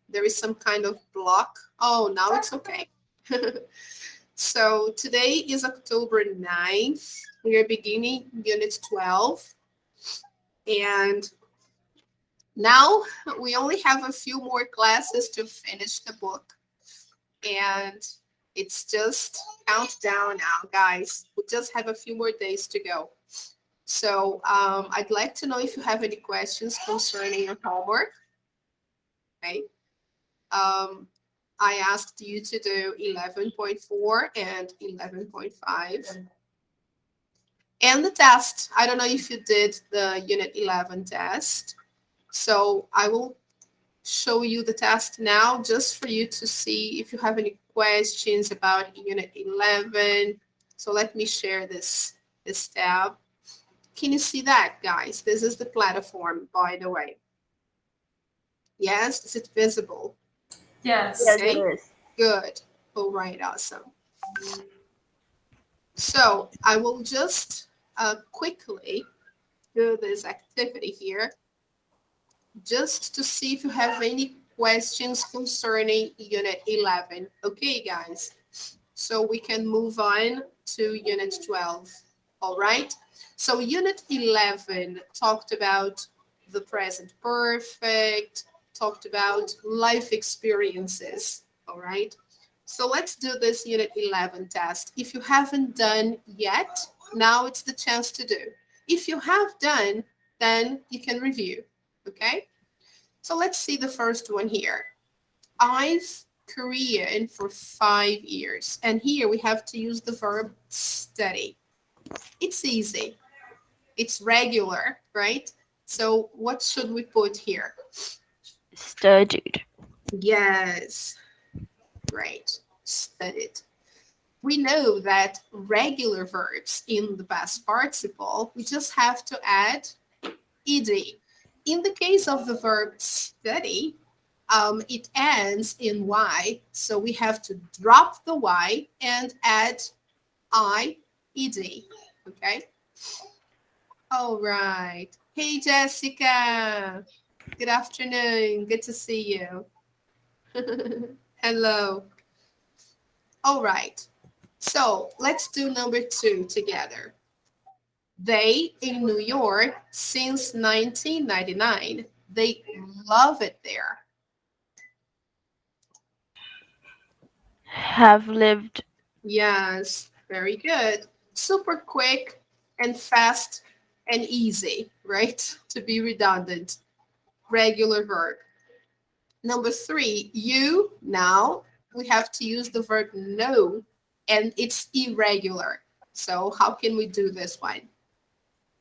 There is some kind of block. Oh, now it's okay. So today is October 9th. We are beginning Unit 12. And now we only have a few more classes to finish the book. And it's just countdown now, guys. We just have a few more days to go. So I'd like to know if you have any questions concerning your homework. Okay. I asked you to do 11.4 and 11.5. And the test. I don't know if you did the Unit 11 test. So I will show you the test now just for you to see if you have any questions about Unit 11. So let me share this tab. Can you see that, guys? This is the platform, by the way. Yes, is it visible? Yes. Okay. Yes, it is. Good. All right, awesome. So I will just quickly do this activity here just to see if you have any questions concerning Unit 11. Okay, guys. So we can move on to Unit 12. All right. So Unit 11 talked about the present perfect, talked about life experiences. All right. So let's do this Unit 11 test. If you haven't done yet, now it's the chance to do. If you have done, then you can review. Okay. So let's see the first one here. I've Korean for 5 years. And here we have to use the verb study. It's easy. It's regular, right? So what should we put here? Studied. Yes. Great. Studied. We know that regular verbs in the past participle, we just have to add ed. In the case of the verb study, it ends in y, so we have to drop the y and add ed. Okay. All right. Hey, Jessica. Good afternoon. Good to see you. Hello. All right. So let's do number 2 together. They in New York since 1999. They love it there. Have lived. Yes, very good. Super quick and fast and easy, right? To be redundant. Regular verb. Number 3, you. Now we have to use the verb know, and it's irregular. So how can we do this one?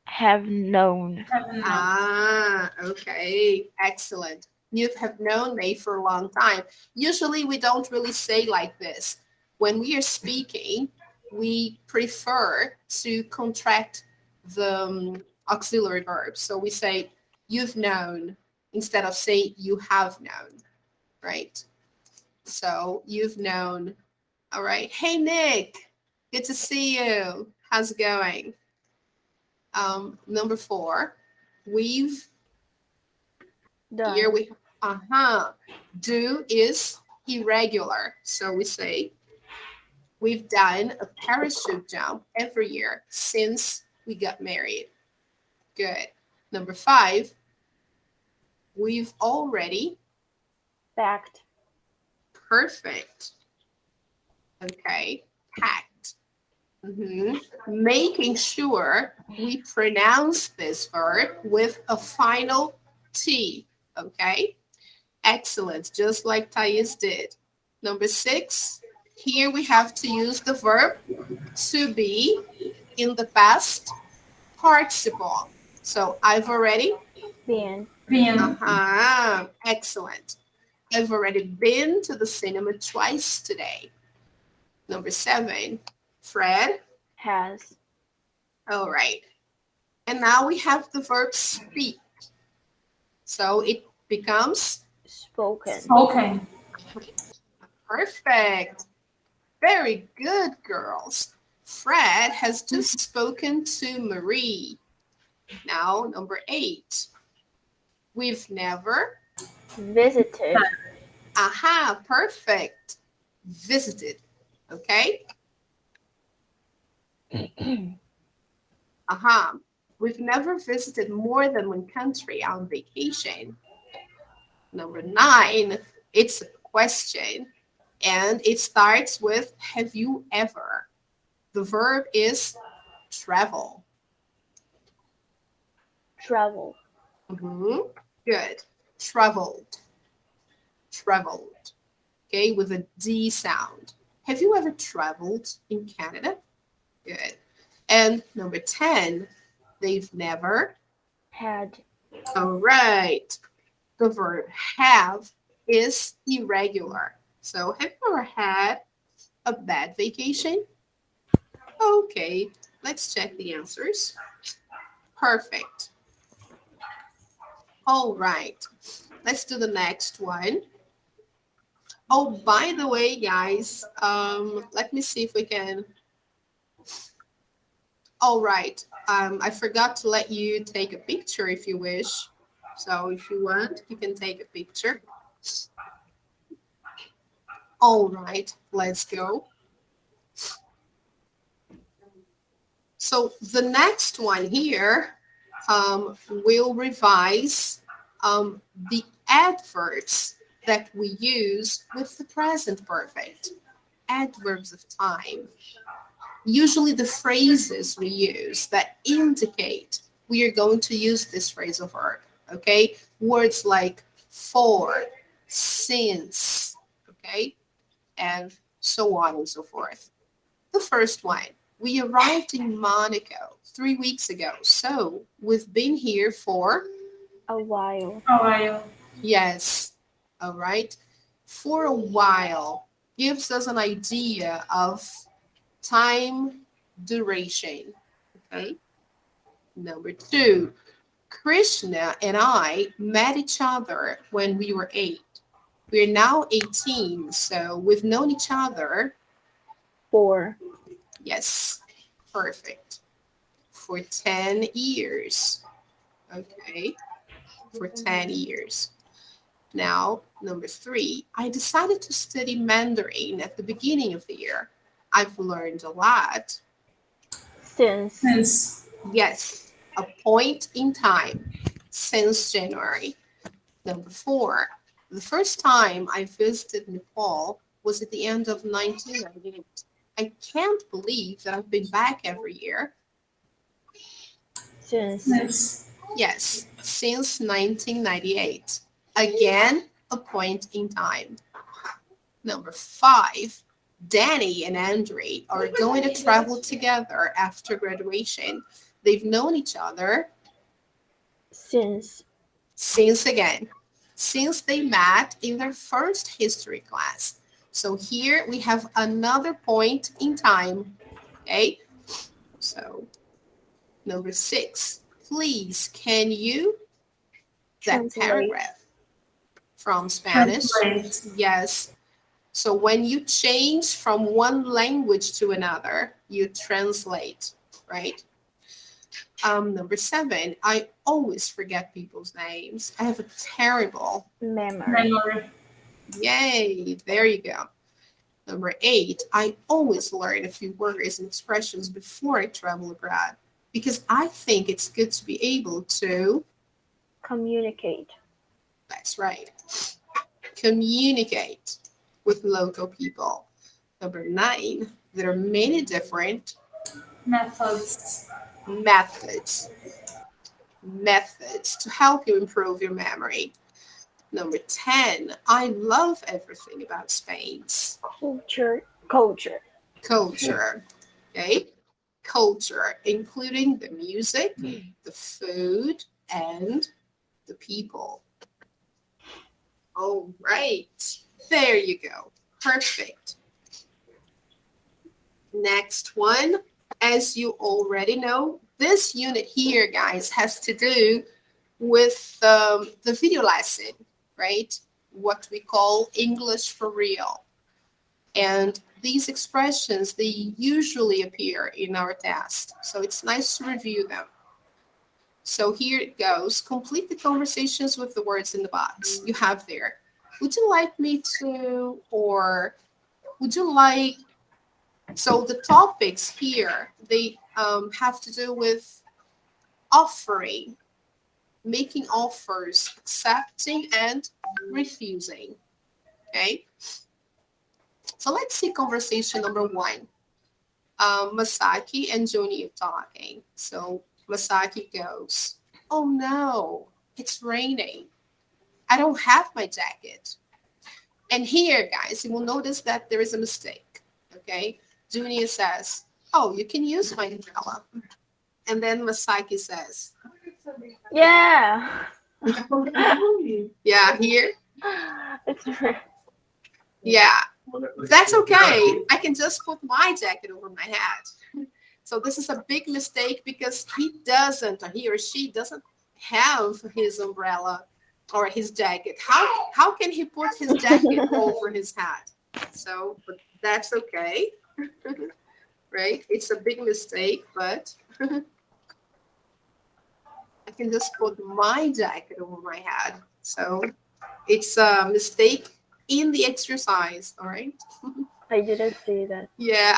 Have known. Ah, okay. Excellent. You have known me for a long time. Usually we don't really say like this. When we are speaking, we prefer to contract the auxiliary verb. So we say, you've known, instead of saying you have known, right? So you've known. All right. Hey, Nick. Good to see you. How's it going? Number 4, we've Done. here we do is irregular. So we say we've done a parachute jump every year since we got married. Good. Number 5, we've already Fact. perfect. Okay. Packed. Making sure we pronounce this verb with a final T. Okay. Excellent. Just like Thais did. Number 6, here we have to use the verb to be in the past participle. So I've already Been. Excellent. I've already been to the cinema twice today. Number 7, Fred. Has. All right. And now we have the verb speak. So it becomes Spoken. perfect. Very good, girls. Fred has just spoken to Marie. Now, number 8. We've never Visited. Aha, perfect. Visited. Okay. Aha. We've never visited more than one country on vacation. Number 9, it's a question and it starts with have you ever? The verb is travel. Travel. Good. Traveled. Traveled. Okay, with a D sound. Have you ever traveled in Canada? Good. And number 10, they've never. Had. All right. The verb have is irregular. So have you ever had a bad vacation? Okay, let's check the answers. Perfect. All right, let's do the next one. Oh, by the way, guys, let me see if we can. All right, I forgot to let you take a picture if you wish. So if you want, you can take a picture. All right, let's go. So the next one here will revise the adverbs that we use with the present perfect, adverbs of time. Usually the phrases we use that indicate we are going to use this phrasal verb, okay? Words like for, since, okay? And so on and so forth. The first one, we arrived in Monaco 3 weeks ago. So we've been here for A while. A while. yes. All right. For a while gives us an idea of time duration. Okay. Number 2, Krishna and I met each other when we were 8. We're now 18, so we've known each other. For. Yes, perfect. For 10 years. Okay, for 10 years. Now, number 3, I decided to study Mandarin at the beginning of the year. I've learned a lot. Since. Since. Yes, a point in time, since January. Number 4, the first time I visited Nepal was at the end of 1998. I can't believe that I've been back every year. Since. Since. Yes, since 1998. Again, a point in time. Number 5, Danny and Andre are going to travel together after graduation. They've known each other Since. again, since they met in their first history class. So here we have another point in time. Okay, so number 6, please, can you, that Translate. paragraph from Spanish. Translate. Yes. So when you change from one language to another, you translate, right? Number 7, I always forget people's names. I have a terrible Memory. Memory. yay. There you go. Number 8, I always learn a few words and expressions before I travel abroad because I think it's good to be able to, Communicate. that's right, communicate with local people. Number 9, there are many different Methods. methods to help you improve your memory. Number 10, I love everything about Spain's Culture. culture. Okay, culture, including the music, the food, and the people. All right, there you go. Perfect. Next one, as you already know, this unit here, guys, has to do with the video lesson, right? What we call English for real. And these expressions, they usually appear in our test. So it's nice to review them. So here it goes. Complete the conversations with the words in the box. You have there Would you like me to, or would you like, so the topics here, they have to do with offering, making offers, accepting, and refusing. Okay. So let's see conversation number one. Masaki and Joni talking. So Masaki goes, "Oh no, it's raining. I don't have my jacket." And here, guys, you will notice that there is a mistake. Okay. Junior says, "Oh, you can use my umbrella." And then Masaki says, Yeah. "Yeah, here. It's Yeah, that's okay. I can just put my jacket over my head." So this is a big mistake because he or she doesn't have his umbrella or his jacket. How can he put his jacket over his head? So, but that's okay, right? It's a big mistake, but I can just put my jacket over my head. So it's a mistake in the exercise, all right? I didn't see that. Yeah.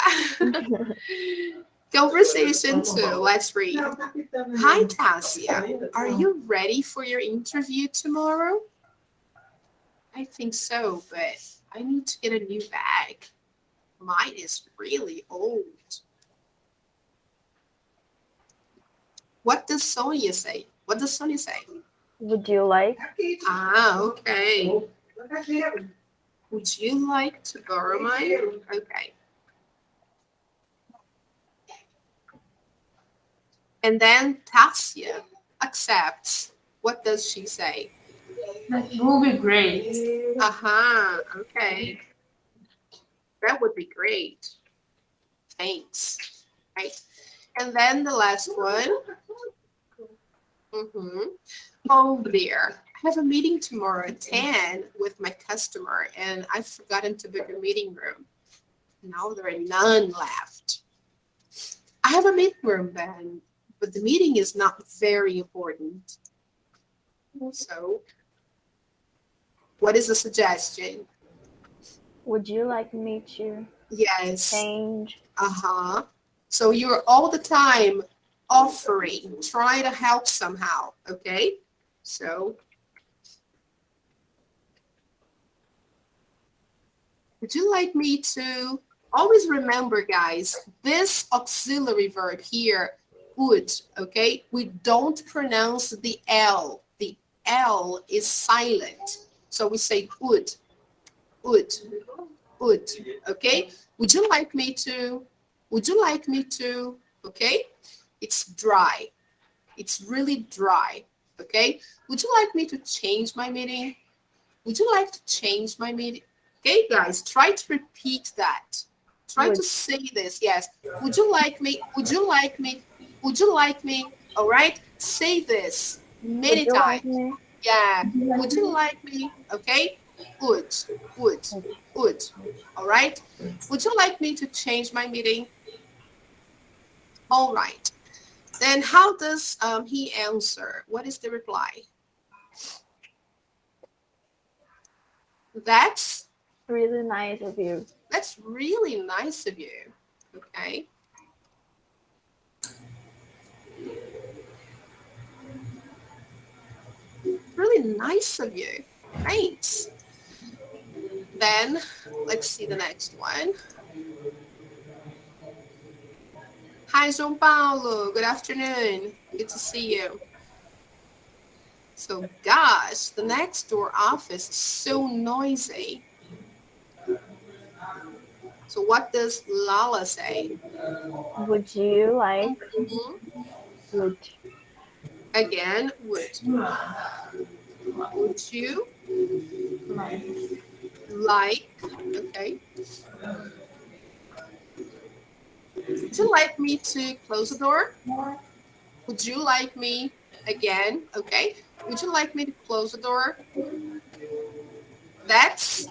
Conversation 2, let's read. "Hi, Tasia. Are you ready for your interview tomorrow?" "I think so, but I need to get a new bag. Mine is really old." What does Sonia say? What does Sonia say? Would you like? Ah, okay. "Would you like to borrow mine?" Okay. And then Tasia accepts. What does she say? That will be great. Uh-huh, okay. That would be great. Thanks. Right. And then the last one. "Oh dear. I have a meeting tomorrow at 10 with my customer, and I've forgotten to book a meeting room. Now there are none left. I have a meeting room then, but the meeting is not very important. So, what is the suggestion?" Would you like me to Yes. change? Uh-huh. So you're all the time offering, try to help somehow, okay? So, would you like me to, always remember, guys, this auxiliary verb here, would, okay? We don't pronounce the L. The L is silent. So we say would, would, would, okay? Would you like me to, would you like me to, okay? It's dry. It's really dry, okay? Would you like me to change my meeting? Would you like to change my meeting? Okay, guys, try to repeat that. Try to say this, yes. Would you like me? Would you like me? Would you like me? All right, say this many Would you like times. me? Yeah, would you like me? Okay, would, would, would. All right, would you like me to change my meeting? All right. Then how does he answer? What is the reply? That's Really nice of you. really nice of you. Okay. Really nice of you. Thanks. Then let's see the next one. "Hi, João Paulo. Good afternoon. Good to see you." So, gosh, the next door office is so noisy. So, what does Lala say? Would you like? Mhm. Would Again, would. Would you like? Okay. Would you like me to close the door? Would you like me again? Okay. Would you like me to close the door? That's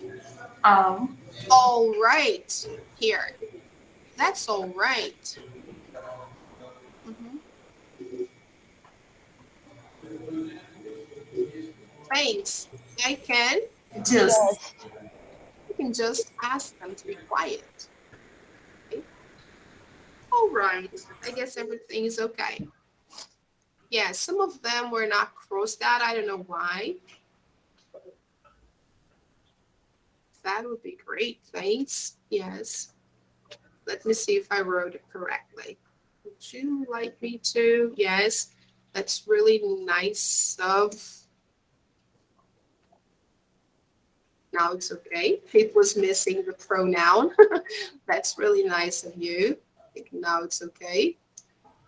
all right here. That's all right. Mhm. Thanks. I can. Just. You can just ask them to be quiet. Okay? All right. I guess everything is okay. Yeah, some of them were not crossed out. I don't know why. That would be great. Thanks. Yes. Let me see if I wrote it correctly. Would you like me to? Yes. That's really nice of. Now it's okay. It was missing the pronoun. That's really nice of you. I think now it's okay.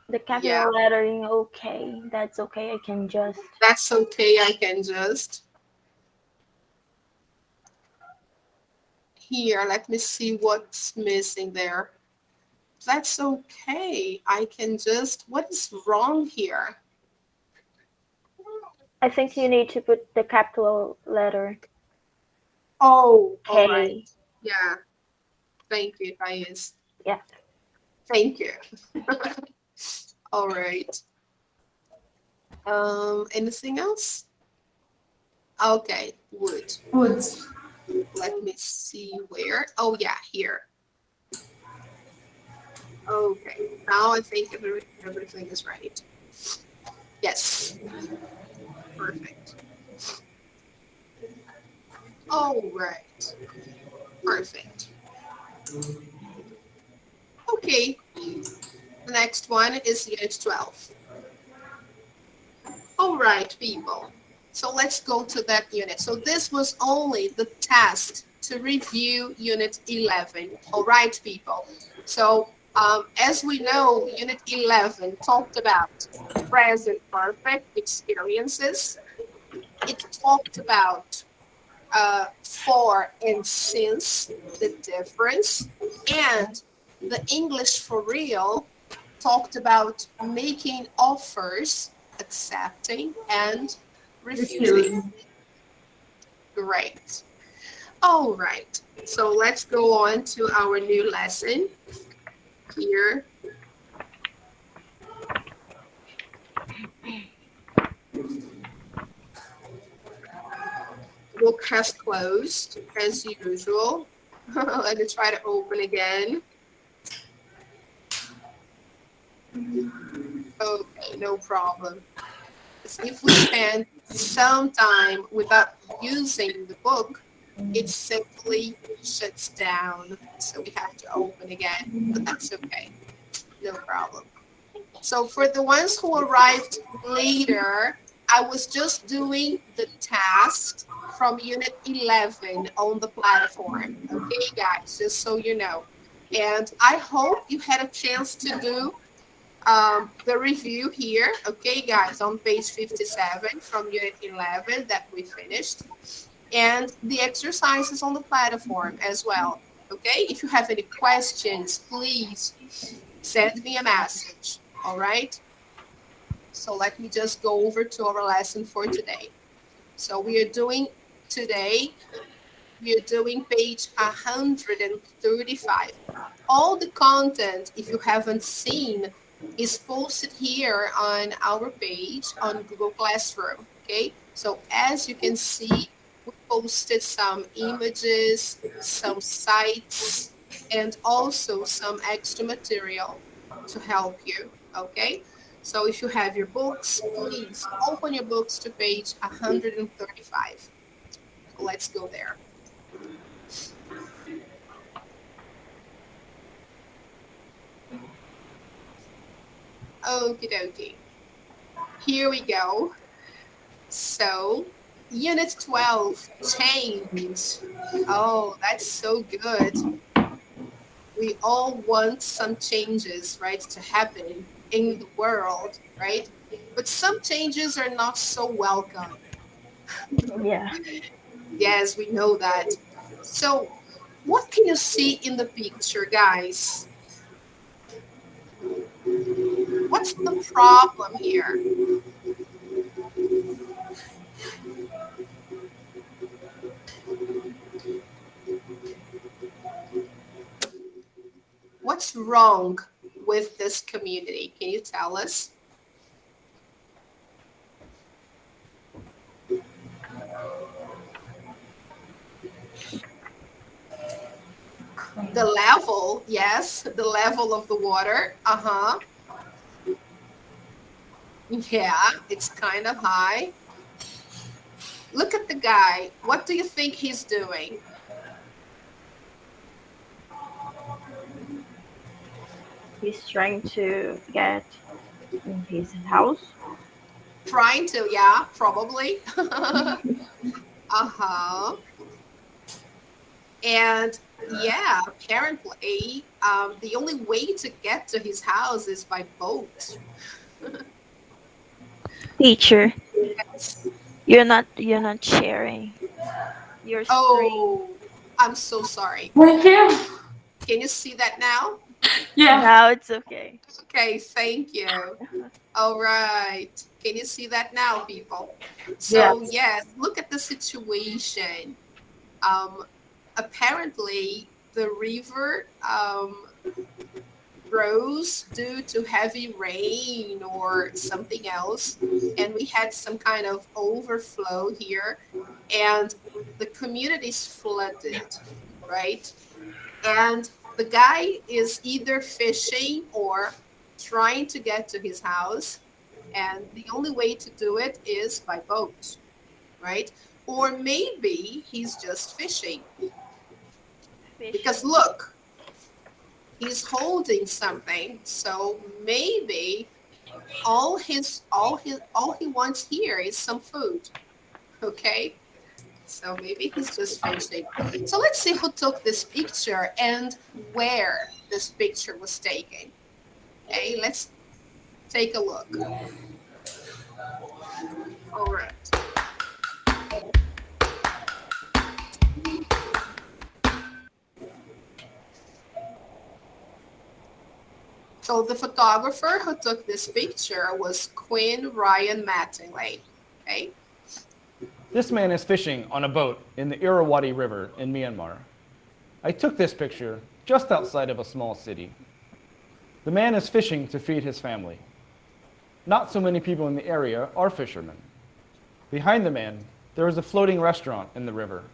The capital Yeah, lettering, okay. That's okay. I can just. that's okay. I can just. Here, let me see what's missing there. That's okay. I can just. What is wrong here? I think you need to put the capital letter Oh, all right. K. Yeah. Thank you, Thais. Yeah. Thank you. All right. Anything else? Okay, wood. Wood. Let me see where. Oh yeah, here. Okay, now I think everything is right. Yes, perfect. All right, perfect. Okay, the next one is Unit 12. All right, people. So let's go to that unit. So this was only the task to review Unit 11. All right, people. So as we know, Unit 11 talked about present perfect experiences. It talked about for and since, the difference, and the English for real talked about making offers, accepting, and refusing. Refusing. Great. All right. So let's go on to our new lesson here. Book has closed as usual. Let me try to open again. Okay, no problem. If we spend some time without using the book, it simply shuts down. So we have to open again, but that's okay. No problem. So for the ones who arrived later, I was just doing the task from Unit 11 on the platform. Okay, guys, just so you know. And I hope you had a chance to do the review here, okay, guys, on page 57 from Unit 11 that we finished, and the exercises on the platform as well, okay? If you have any questions, please send me a message, all right? So let me just go over to our lesson for today. So we are doing today, we are doing page 135. All the content, if you haven't seen, is posted here on our page on Google Classroom, okay? So as you can see, we posted some images, some sites, and also some extra material to help you, okay? So if you have your books, please open your books to page 135. Let's go there. Okie dokie. Here we go. So, Unit 12, change. Oh, that's so good. We all want some changes, right, to happen in the world, right? But some changes are not so welcome. Yeah. Yes, we know that. So, what can you see in the picture, guys? What's the problem here? What's wrong with this community? Can you tell us? The level, yes, the level of the water. Uh-huh. Yeah, it's kind of high. Look at the guy. What do you think he's doing? He's trying to get in his house. Trying to, yeah, probably. Uh-huh. And yeah, apparently, the only way to get to his house is by boat. Teacher, Yes. you're not sharing your screen. Oh, I'm so sorry. Thank you. Can you see that now? Yeah. Now it's okay. Okay, thank you. All right. Can you see that now, people? Yeah. So, yes, look at the situation. Apparently, the river rose due to heavy rain or something else, and we had some kind of overflow here, and the community's flooded, right? And the guy is either fishing or trying to get to his house, and the only way to do it is by boat, right? Or maybe he's just fishing because Fishing. look, he's holding something, so maybe all he wants here is some food. Okay, so maybe he's just fishing. So let's see who took this picture and where this picture was taken. Okay, let's take a look. All right. So the photographer who took this picture was Quinn Ryan Mattingly. Okay. This man is fishing on a boat in the Irrawaddy River in Myanmar. I took this picture just outside of a small city. The man is fishing to feed his family. Not so many people in the area are fishermen. Behind the man, there is a floating restaurant in the river.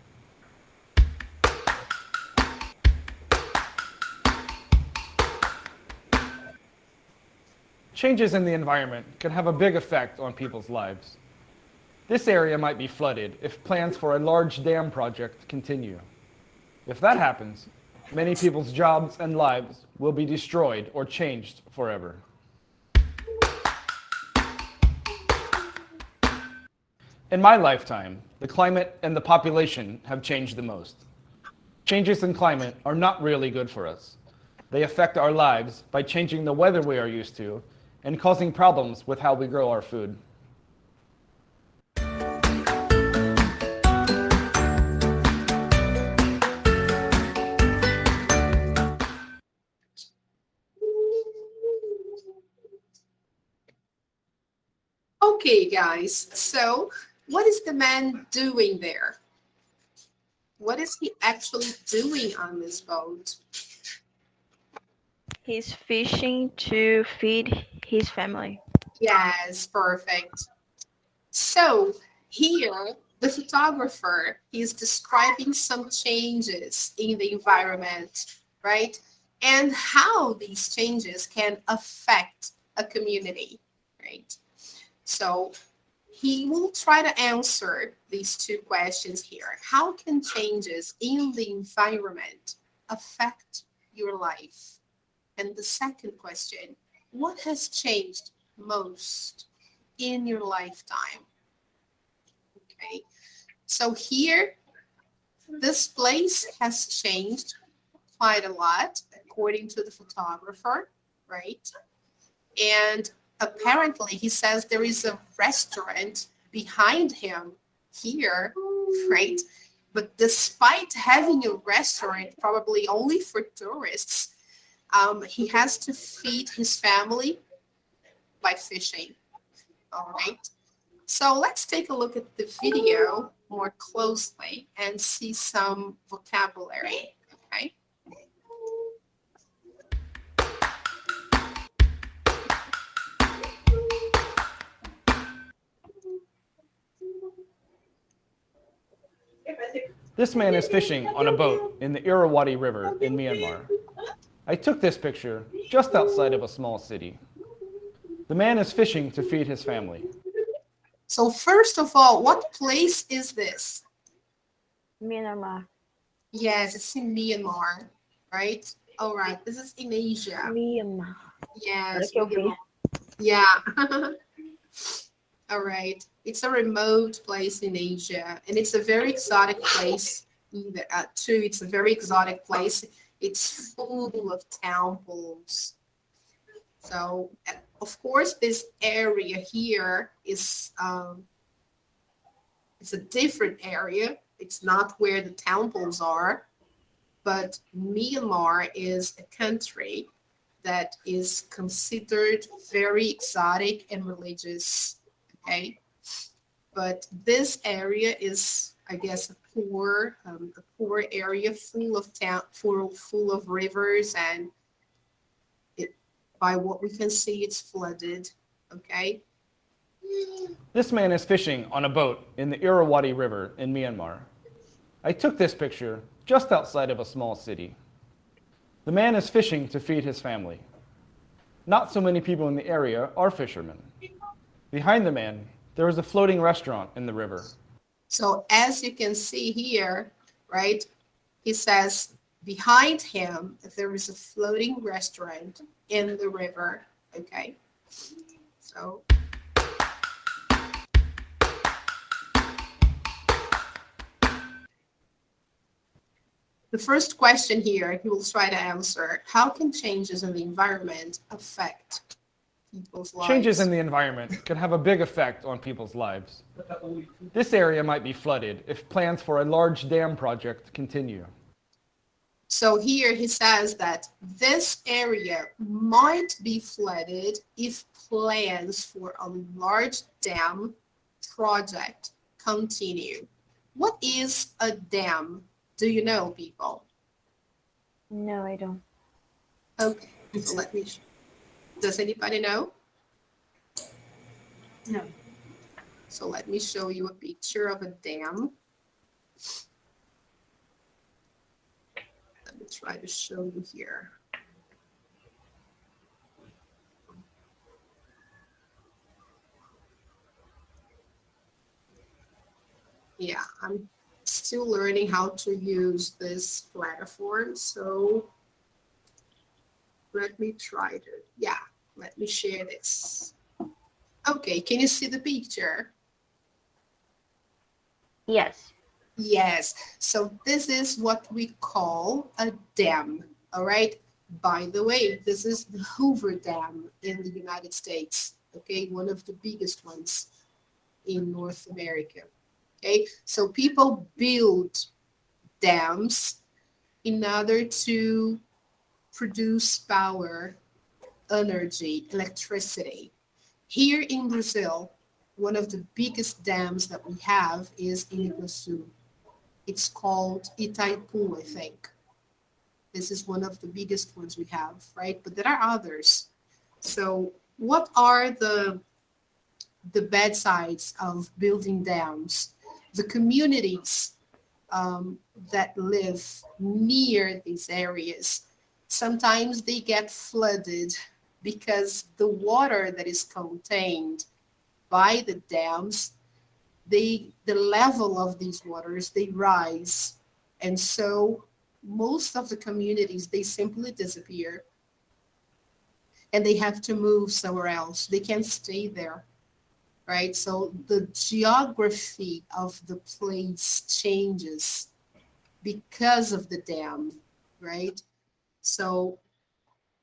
Changes in the environment can have a big effect on people's lives. This area might be flooded if plans for a large dam project continue. If that happens, many people's jobs and lives will be destroyed or changed forever. In my lifetime, the climate and the population have changed the most. Changes in climate are not really good for us. They affect our lives by changing the weather we are used to and causing problems with how we grow our food. Okay, guys. So what is the man doing there? What is he actually doing on this boat? He's fishing to feed his family. Yes, perfect. So here, the photographer is describing some changes in the environment, right? And how these changes can affect a community, right? So he will try to answer these two questions here. How can changes in the environment affect your life? And the second question, what has changed most in your lifetime? Okay, so here, this place has changed quite a lot according to the photographer, right? And apparently he says there is a restaurant behind him here, right? But despite having a restaurant probably only for tourists, he has to feed his family by fishing. All right. So let's take a look at the video more closely and see some vocabulary. Okay. This man is fishing on a boat in the Irrawaddy River in Myanmar. I took this picture just outside of a small city. The man is fishing to feed his family. So first of all, what place is this? Myanmar. Yes, it's in Myanmar, right? All right, this is in Asia. Myanmar. Yes, Olha que eu vi. yeah. All right, it's a remote place in Asia, and it's a very exotic place. Too, it's a very exotic place. It's full of temples. So, of course, this area here is it's a different area. It's not where the temples are, but Myanmar is a country that is considered very exotic and religious. Okay, but this area is, I guess, a poor area full of full of rivers, and by what we can see, it's flooded. Okay. This man is fishing on a boat in the Irrawaddy River in Myanmar. I took this picture just outside of a small city. The man is fishing to feed his family. Not so many people in the area are fishermen. Behind the man, there is a floating restaurant in the river. So as you can see here, right, he says behind him, there is a floating restaurant in the river. Okay. So the first question here, he will try to answer: how can changes in the environment affect people's lives? Changes in the environment can have a big effect on people's lives. This area might be flooded if plans for a large dam project continue. So here he says that this area might be flooded if plans for a large dam project continue. What is a dam? Do you know, people? No, I don't. Okay, so does anybody know? No. So let me show you a picture of a dam. Let me try to show you here. Yeah, I'm still learning how to use this platform, so let me try to, let me share this. Okay, can you see the picture? Yes. Yes, so this is what we call a dam, all right? By the way, this is the Hoover Dam in the United States, okay? One of the biggest ones in North America, okay? So people build dams in order to produce power, energy, electricity. Here in Brazil, one of the biggest dams that we have is in Iguaçu. It's called Itaipu, I think. This is one of the biggest ones we have, right? But there are others. So what are the bad sides of building dams? The communities that live near these areas, sometimes they get flooded because the water that is contained by the dams, the level of these waters, they rise. And so most of the communities, they simply disappear and they have to move somewhere else. They can't stay there, right? So the geography of the place changes because of the dam, right? So,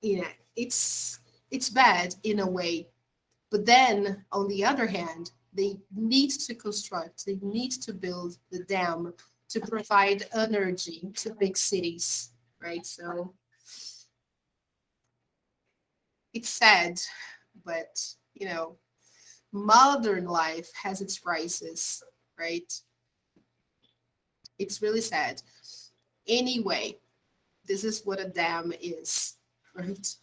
it's bad in a way. But then, on the other hand, they need to construct, they need to build the dam to provide energy to big cities, right? So it's sad, but, modern life has its prices, right? It's really sad. Anyway, this is what a dam is, right?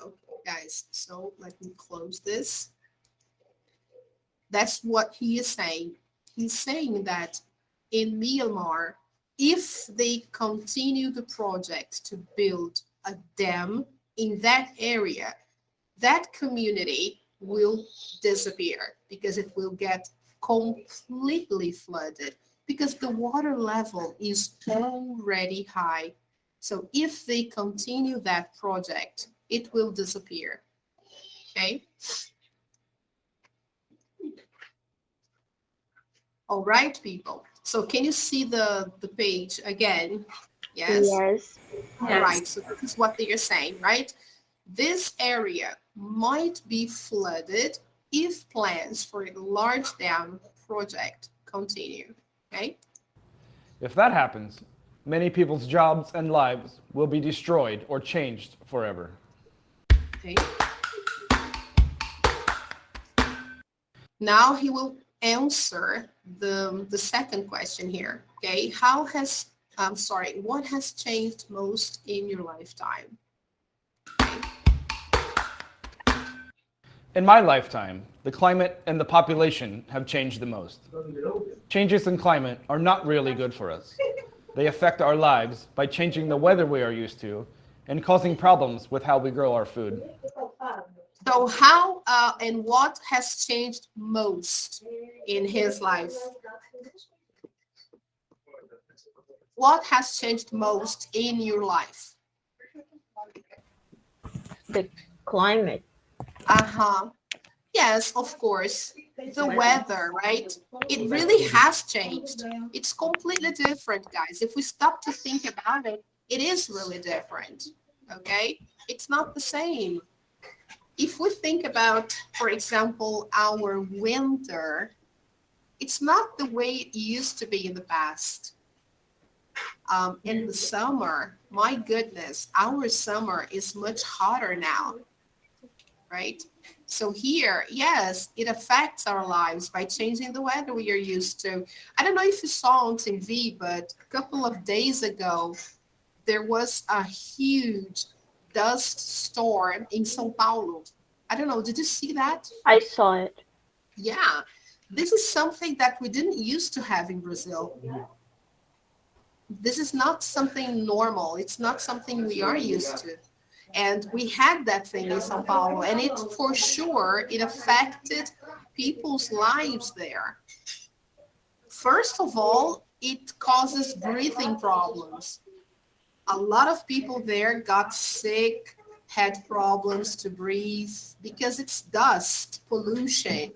Okay, guys, so let me close this. That's what he is saying. he's saying that in Myanmar, if they continue the project to build a dam in that area, that community will disappear because it will get completely flooded because the water level is already high. So if they continue that project, it will disappear. Okay. All right, people. So can you see the page again? Yes. Yes. All right. So this is what they are saying, right? This area might be flooded if plans for a large dam project continue. Okay. If that happens, many people's jobs and lives will be destroyed or changed forever. Okay. Now he will answer the second question here. Okay. What has changed most in your lifetime? In my lifetime, the climate and the population have changed the most. Changes in climate are not really good for us. They affect our lives by changing the weather we are used to and causing problems with how we grow our food. So how and what has changed most in his life? What has changed most in your life? The climate. Uh-huh. Yes, of course. The weather, right? It really has changed. It's completely different, guys. If we stop to think about it, it is really different. Okay? It's not the same. If we think about, for example, our winter, it's not the way it used to be in the past. In the summer, my goodness, our summer is much hotter now, right? So here, yes, it affects our lives by changing the weather we are used to. I don't know if you saw on TV, but a couple of days ago, there was a huge dust storm in São Paulo. I don't know, did you see that? I saw it. Yeah, this is something that we didn't used to have in Brazil. This is not something normal. It's not something we are used to. And we had that thing in São Paulo, and it for sure, it affected people's lives there. First of all, it causes breathing problems. A lot of people there got sick, had problems to breathe because it's dust, pollution.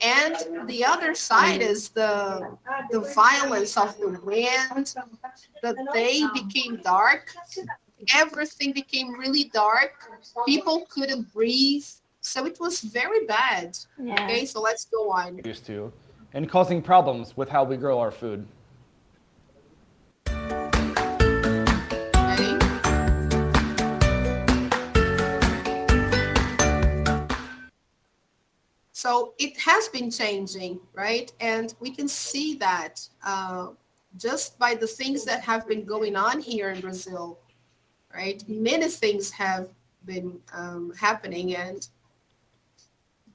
And the other side is the violence of the wind. The day became dark. Everything became really dark. People couldn't breathe. So it was very bad. Yeah. Okay, so let's go on. Used to, and causing problems with how we grow our food. Okay. So it has been changing, right? And we can see that just by the things that have been going on here in Brazil, right? Many things have been happening and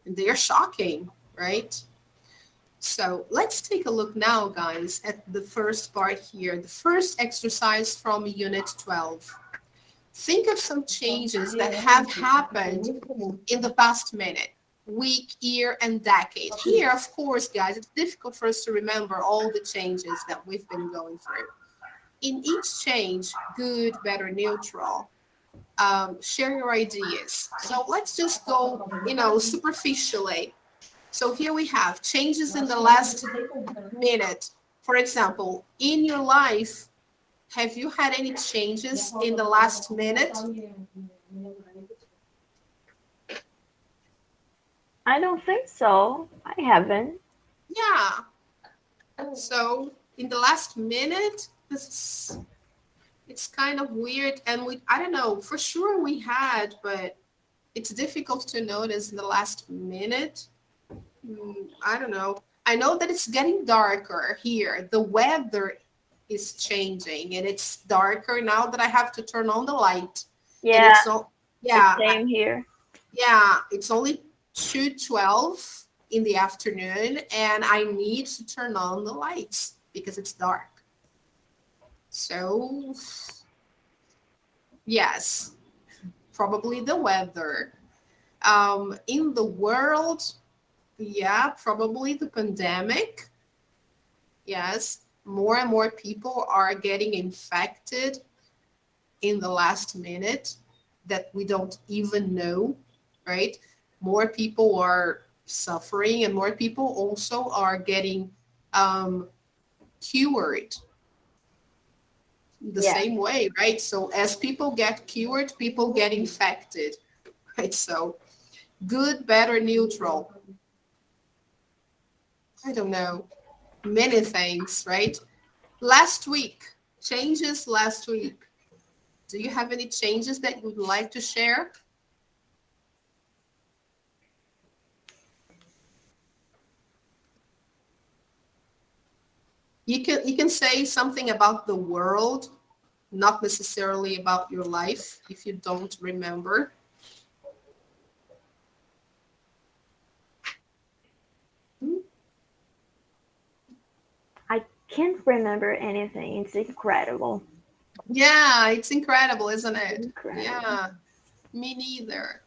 they are shocking, right? So let's take a look now, guys, at the first part here, the first exercise from Unit 12. Think of some changes that have happened in the past minute, week, year, and decade. Here, of course, guys, it's difficult for us to remember all the changes that we've been going through. In each change, good, better, neutral, share your ideas. So let's just go, superficially. So here we have changes in the last minute. For example, in your life, have you had any changes in the last minute? I don't think so. I haven't. Yeah. So in the last minute, it's kind of weird. And I don't know, for sure we had, but it's difficult to notice in the last minute. I don't know. I know that it's getting darker here. The weather is changing and it's darker now that I have to turn on the light. Yeah. Yeah. Same here. Yeah. It's only 2:12 in the afternoon and I need to turn on the lights because it's dark. So, yes, probably the weather. In the world, yeah, probably the pandemic. Yes, more and more people are getting infected in the last minute that we don't even know, right? More people are suffering and more people also are getting cured the Yeah. same way, right? So as people get cured, people get infected, right? So good, better, neutral. I don't know. Many things, right? Last week, changes last week. Do you have any changes that you would like to share? You can say something about the world, not necessarily about your life if you don't remember. I can't remember anything. It's incredible. Yeah, it's incredible, isn't it? Incredible. Yeah, me neither.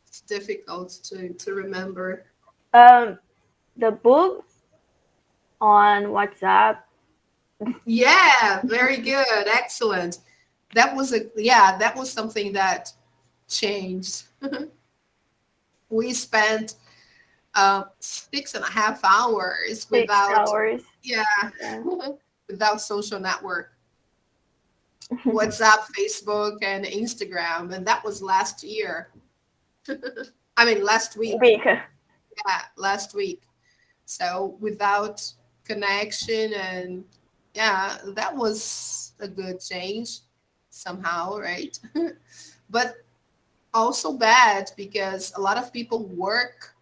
It's difficult to remember. The book on WhatsApp. Yeah, very good. Excellent. That was something that changed. We spent 6.5 hours 6 hours. yeah, Yeah. without social network, WhatsApp, Facebook, and Instagram, and that was last year. I mean, last week. Week. Yeah, last week. So without connection, and yeah, that was a good change somehow, right? But also bad because a lot of people work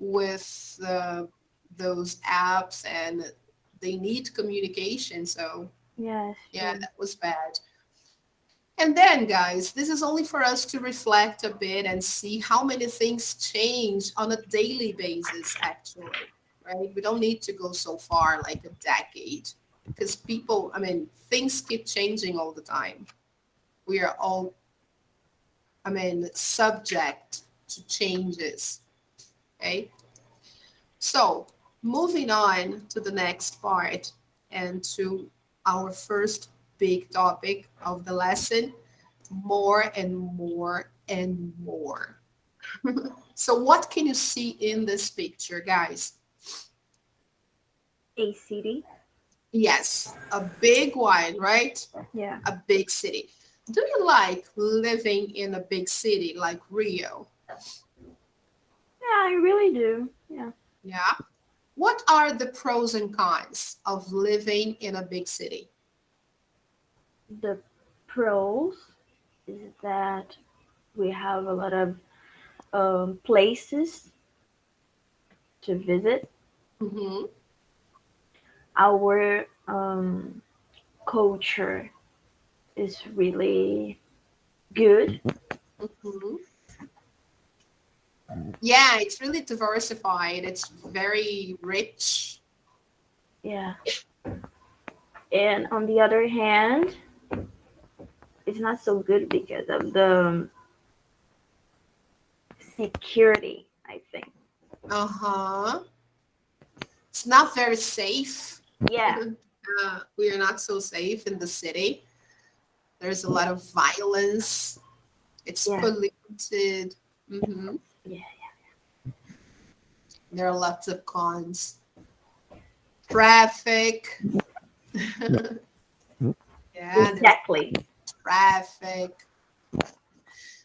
with those apps and they need communication. So Yes. yeah, True. that was bad. And then, guys, this is only for us to reflect a bit and see how many things change on a daily basis, actually, right? We don't need to go so far, like a decade, because people, I mean, things keep changing all the time. We are all, I mean, subject to changes, okay? So, moving on to the next part and to our first big topic of the lesson, more and more and more. So what can you see in this picture, guys? A city. Yes, a big one, right? Yeah. A big city. Do you like living in a big city like Rio? Yeah, I really do. Yeah. Yeah. What are the pros and cons of living in a big city? The pros is that we have a lot of places to visit. Mm-hmm. Our culture is really good. Mm-hmm. Yeah, it's really diversified. It's very rich. Yeah. And on the other hand, it's not so good because of the security, I think. Uh-huh. It's not very safe. Yeah. We are not so safe in the city. There's a lot of violence. It's Yeah. polluted. Hmm. Yeah. There are lots of cons. Traffic. Yeah, Exactly. there's traffic.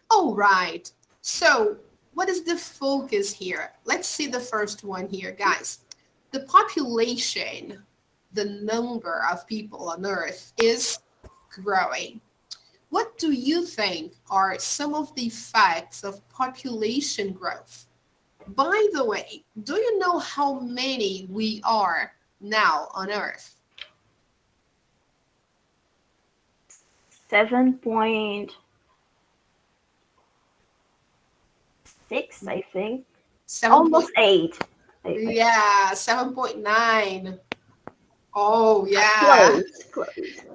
All right. So, what is the focus here? Let's see the first one here, guys. The population, the number of people on Earth is growing. What do you think are some of the effects of population growth? By the way, do you know how many we are now on Earth? 7.5 6, I think. 7. Almost 8. Yeah, 7.9. Oh, yeah. Close.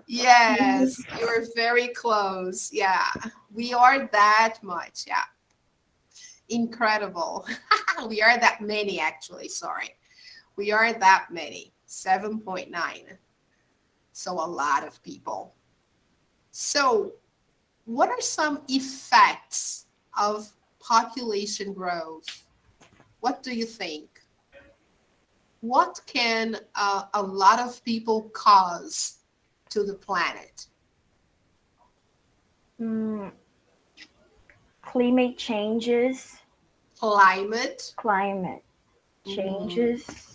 Yes, you're very close. Yeah, we are that much. Yeah, incredible. We are that many, actually. Sorry, we are that many. 7.9. So a lot of people. So, what are some effects of population growth? What do you think? What can a lot of people cause to the planet? Climate changes. Climate. Climate changes.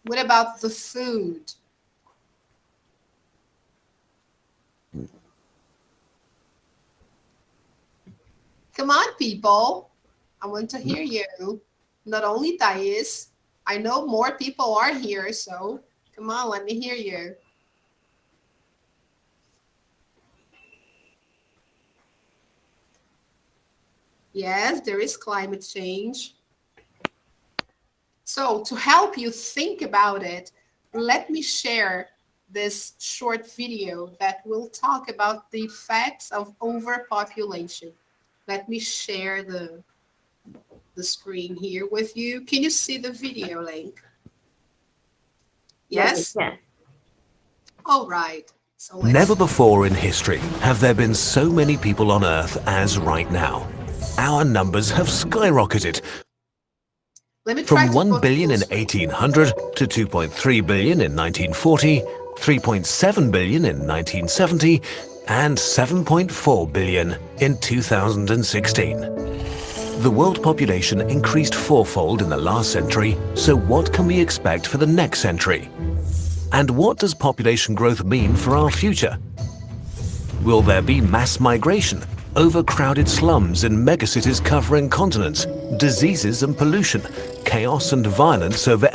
What about the food? Come on, people. I want to hear you. Not only Thais. I know more people are here, so come on, let me hear you. Yes, there is climate change. So to help you think about it, let me share this short video that will talk about the effects of overpopulation. Let me share the screen here with you. Can you see the video link? Yes? Yeah. All right. So Never before in history have there been so many people on Earth as right now. Our numbers have skyrocketed. From 1 billion in 1800 to 2.3 billion in 1940, 3.7 billion in 1970, and 7.4 billion in 2016. The world population increased fourfold in the last century, so what can we expect for the next century? And what does population growth mean for our future? Will there be mass migration, overcrowded slums in megacities covering continents, diseases and pollution, chaos and violence over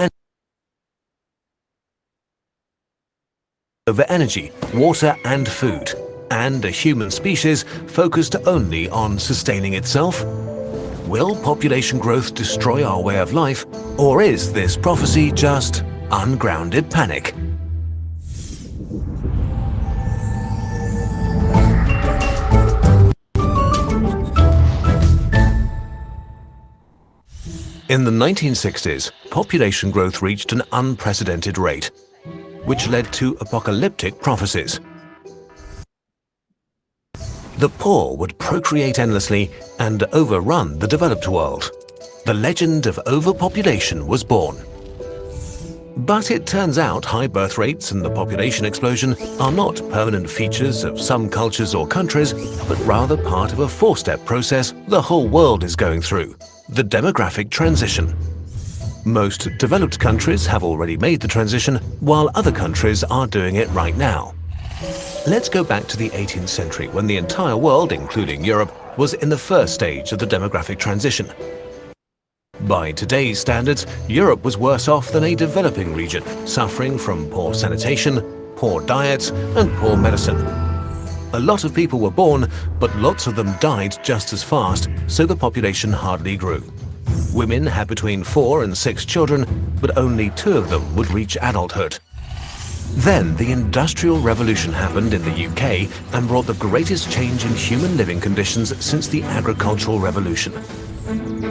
energy, water and food, and a human species focused only on sustaining itself? Will population growth destroy our way of life, or is this prophecy just ungrounded panic? In the 1960s, population growth reached an unprecedented rate, which led to apocalyptic prophecies. The poor would procreate endlessly and overrun the developed world. The legend of overpopulation was born. But it turns out high birth rates and the population explosion are not permanent features of some cultures or countries, but rather part of a four-step process the whole world is going through: the demographic transition. Most developed countries have already made the transition, while other countries are doing it right now. Let's go back to the 18th century, when the entire world, including Europe, was in the first stage of the demographic transition. By today's standards, Europe was worse off than a developing region, suffering from poor sanitation, poor diets, and poor medicine. A lot of people were born, but lots of them died just as fast, so the population hardly grew. Women had between 4 and 6 children, but only 2 of them would reach adulthood. Then the Industrial Revolution happened in the UK and brought the greatest change in human living conditions since the Agricultural Revolution.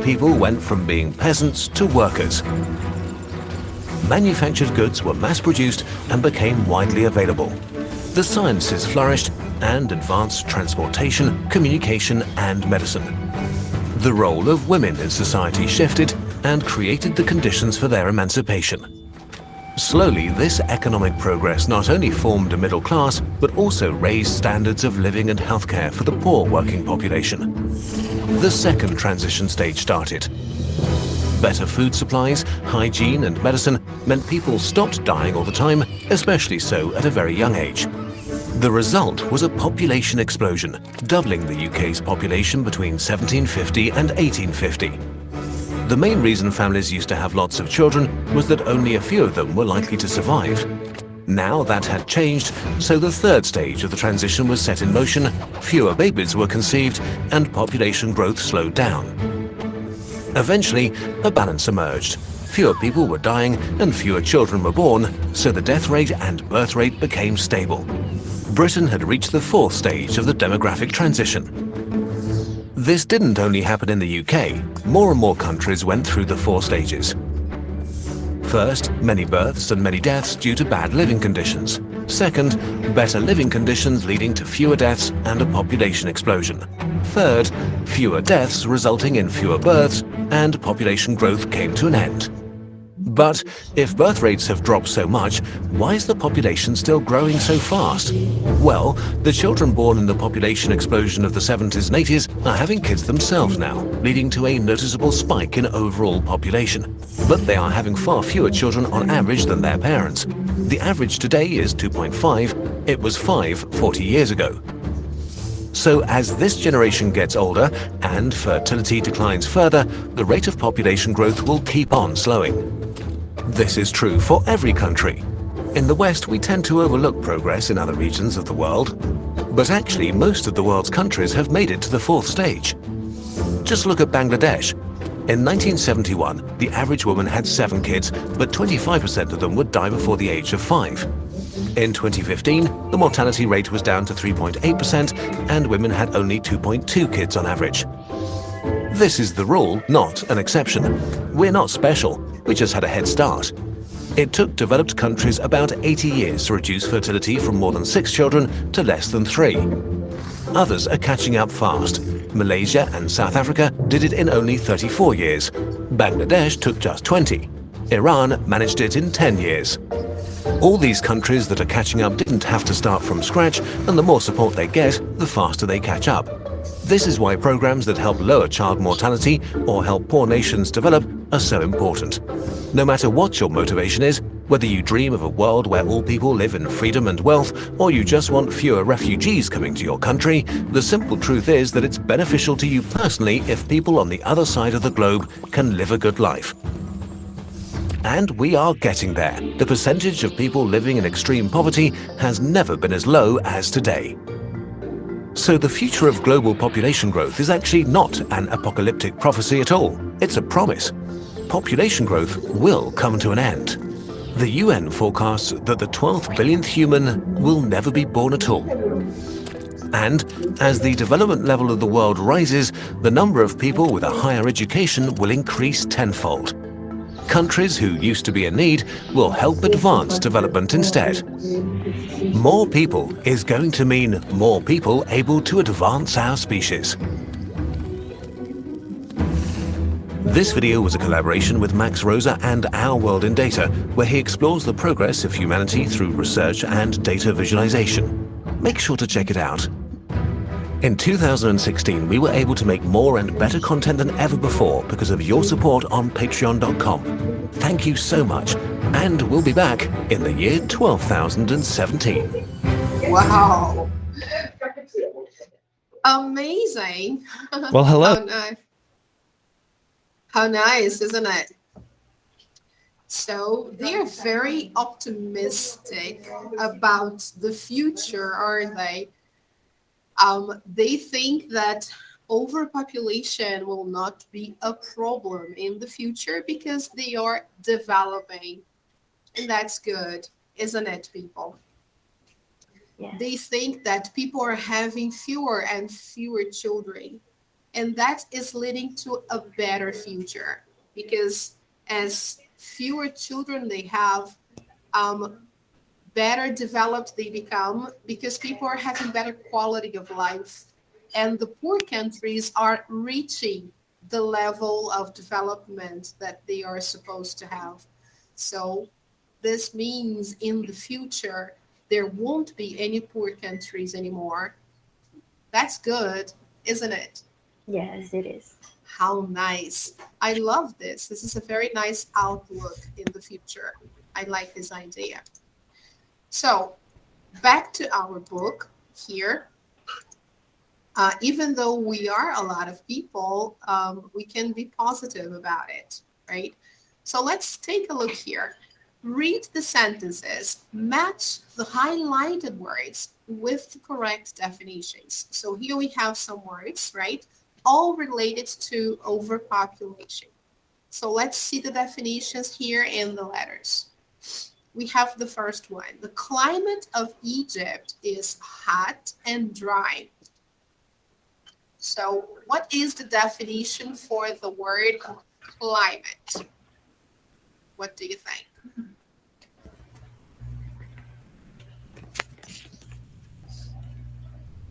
People went from being peasants to workers. Manufactured goods were mass-produced and became widely available. The sciences flourished and advanced transportation, communication, and medicine. The role of women in society shifted and created the conditions for their emancipation. Slowly, this economic progress not only formed a middle class, but also raised standards of living and healthcare for the poor working population. The second transition stage started. Better food supplies, hygiene, and medicine meant people stopped dying all the time, especially so at a very young age. The result was a population explosion, doubling the UK's population between 1750 and 1850. The main reason families used to have lots of children was that only a few of them were likely to survive. Now that had changed, so the third stage of the transition was set in motion, fewer babies were conceived, and population growth slowed down. Eventually, a balance emerged. Fewer people were dying and fewer children were born, so the death rate and birth rate became stable. Britain had reached the fourth stage of the demographic transition. This didn't only happen in the UK. More and more countries went through the four stages. First, many births and many deaths due to bad living conditions. Second, better living conditions leading to fewer deaths and a population explosion. Third, fewer deaths resulting in fewer births, and population growth came to an end. But if birth rates have dropped so much, why is the population still growing so fast? Well, the children born in the population explosion of the 70s and 80s are having kids themselves now, leading to a noticeable spike in overall population. But they are having far fewer children on average than their parents. The average today is 2.5. It was 5 40 years ago. So as this generation gets older and fertility declines further, the rate of population growth will keep on slowing. This is true for every country. In the West, we tend to overlook progress in other regions of the world, but actually most of the world's countries have made it to the fourth stage. Just look at Bangladesh. In 1971, the average woman had 7 kids, but 25% of them would die before the age of 5. In 2015, the mortality rate was down to 3.8%, and women had only 2.2 kids on average. This is the rule, not an exception. We're not special, we just had a head start. It took developed countries about 80 years to reduce fertility from more than 6 children to less than 3. Others are catching up fast. Malaysia and South Africa did it in only 34 years. Bangladesh took just 20. Iran managed it in 10 years. All these countries that are catching up didn't have to start from scratch, and the more support they get, the faster they catch up. This is why programs that help lower child mortality or help poor nations develop are so important. No matter what your motivation is, whether you dream of a world where all people live in freedom and wealth, or you just want fewer refugees coming to your country, the simple truth is that it's beneficial to you personally if people on the other side of the globe can live a good life. And we are getting there. The percentage of people living in extreme poverty has never been as low as today. So the future of global population growth is actually not an apocalyptic prophecy at all. It's a promise. Population growth will come to an end. The UN forecasts that the 12th billionth human will never be born at all. And as the development level of the world rises, the number of people with a higher education will increase tenfold. Countries who used to be in need will help advance development instead. More people is going to mean more people able to advance our species. This video was a collaboration with Max Rosa and Our World in Data, where he explores the progress of humanity through research and data visualization. Make sure to check it out. In 2016, we were able to make more and better content than ever before because of your support on patreon.com. Thank you so much, and we'll be back in the year 12,017. Wow. Amazing. Well, hello. How nice, isn't it? So they're very optimistic about the future, aren't they? They think that overpopulation will not be a problem in the future because they are developing. And that's good, isn't it, people? Yeah. They think that people are having fewer and fewer children. And that is leading to a better future because as fewer children they have, better developed they become because people are having better quality of life. And the poor countries are reaching the level of development that they are supposed to have. So this means in the future, there won't be any poor countries anymore. That's good, isn't it? Yes, it is. How nice. I love this. This is a very nice outlook in the future. I like this idea. So back to our book here. Even though we are a lot of people, we can be positive about it, right? So let's take a look here. Read the sentences, match the highlighted words with the correct definitions. So here we have some words, right? All related to overpopulation. So let's see the definitions here and the letters. We have the first one. The climate of Egypt is hot and dry. So what is the definition for the word climate? What do you think?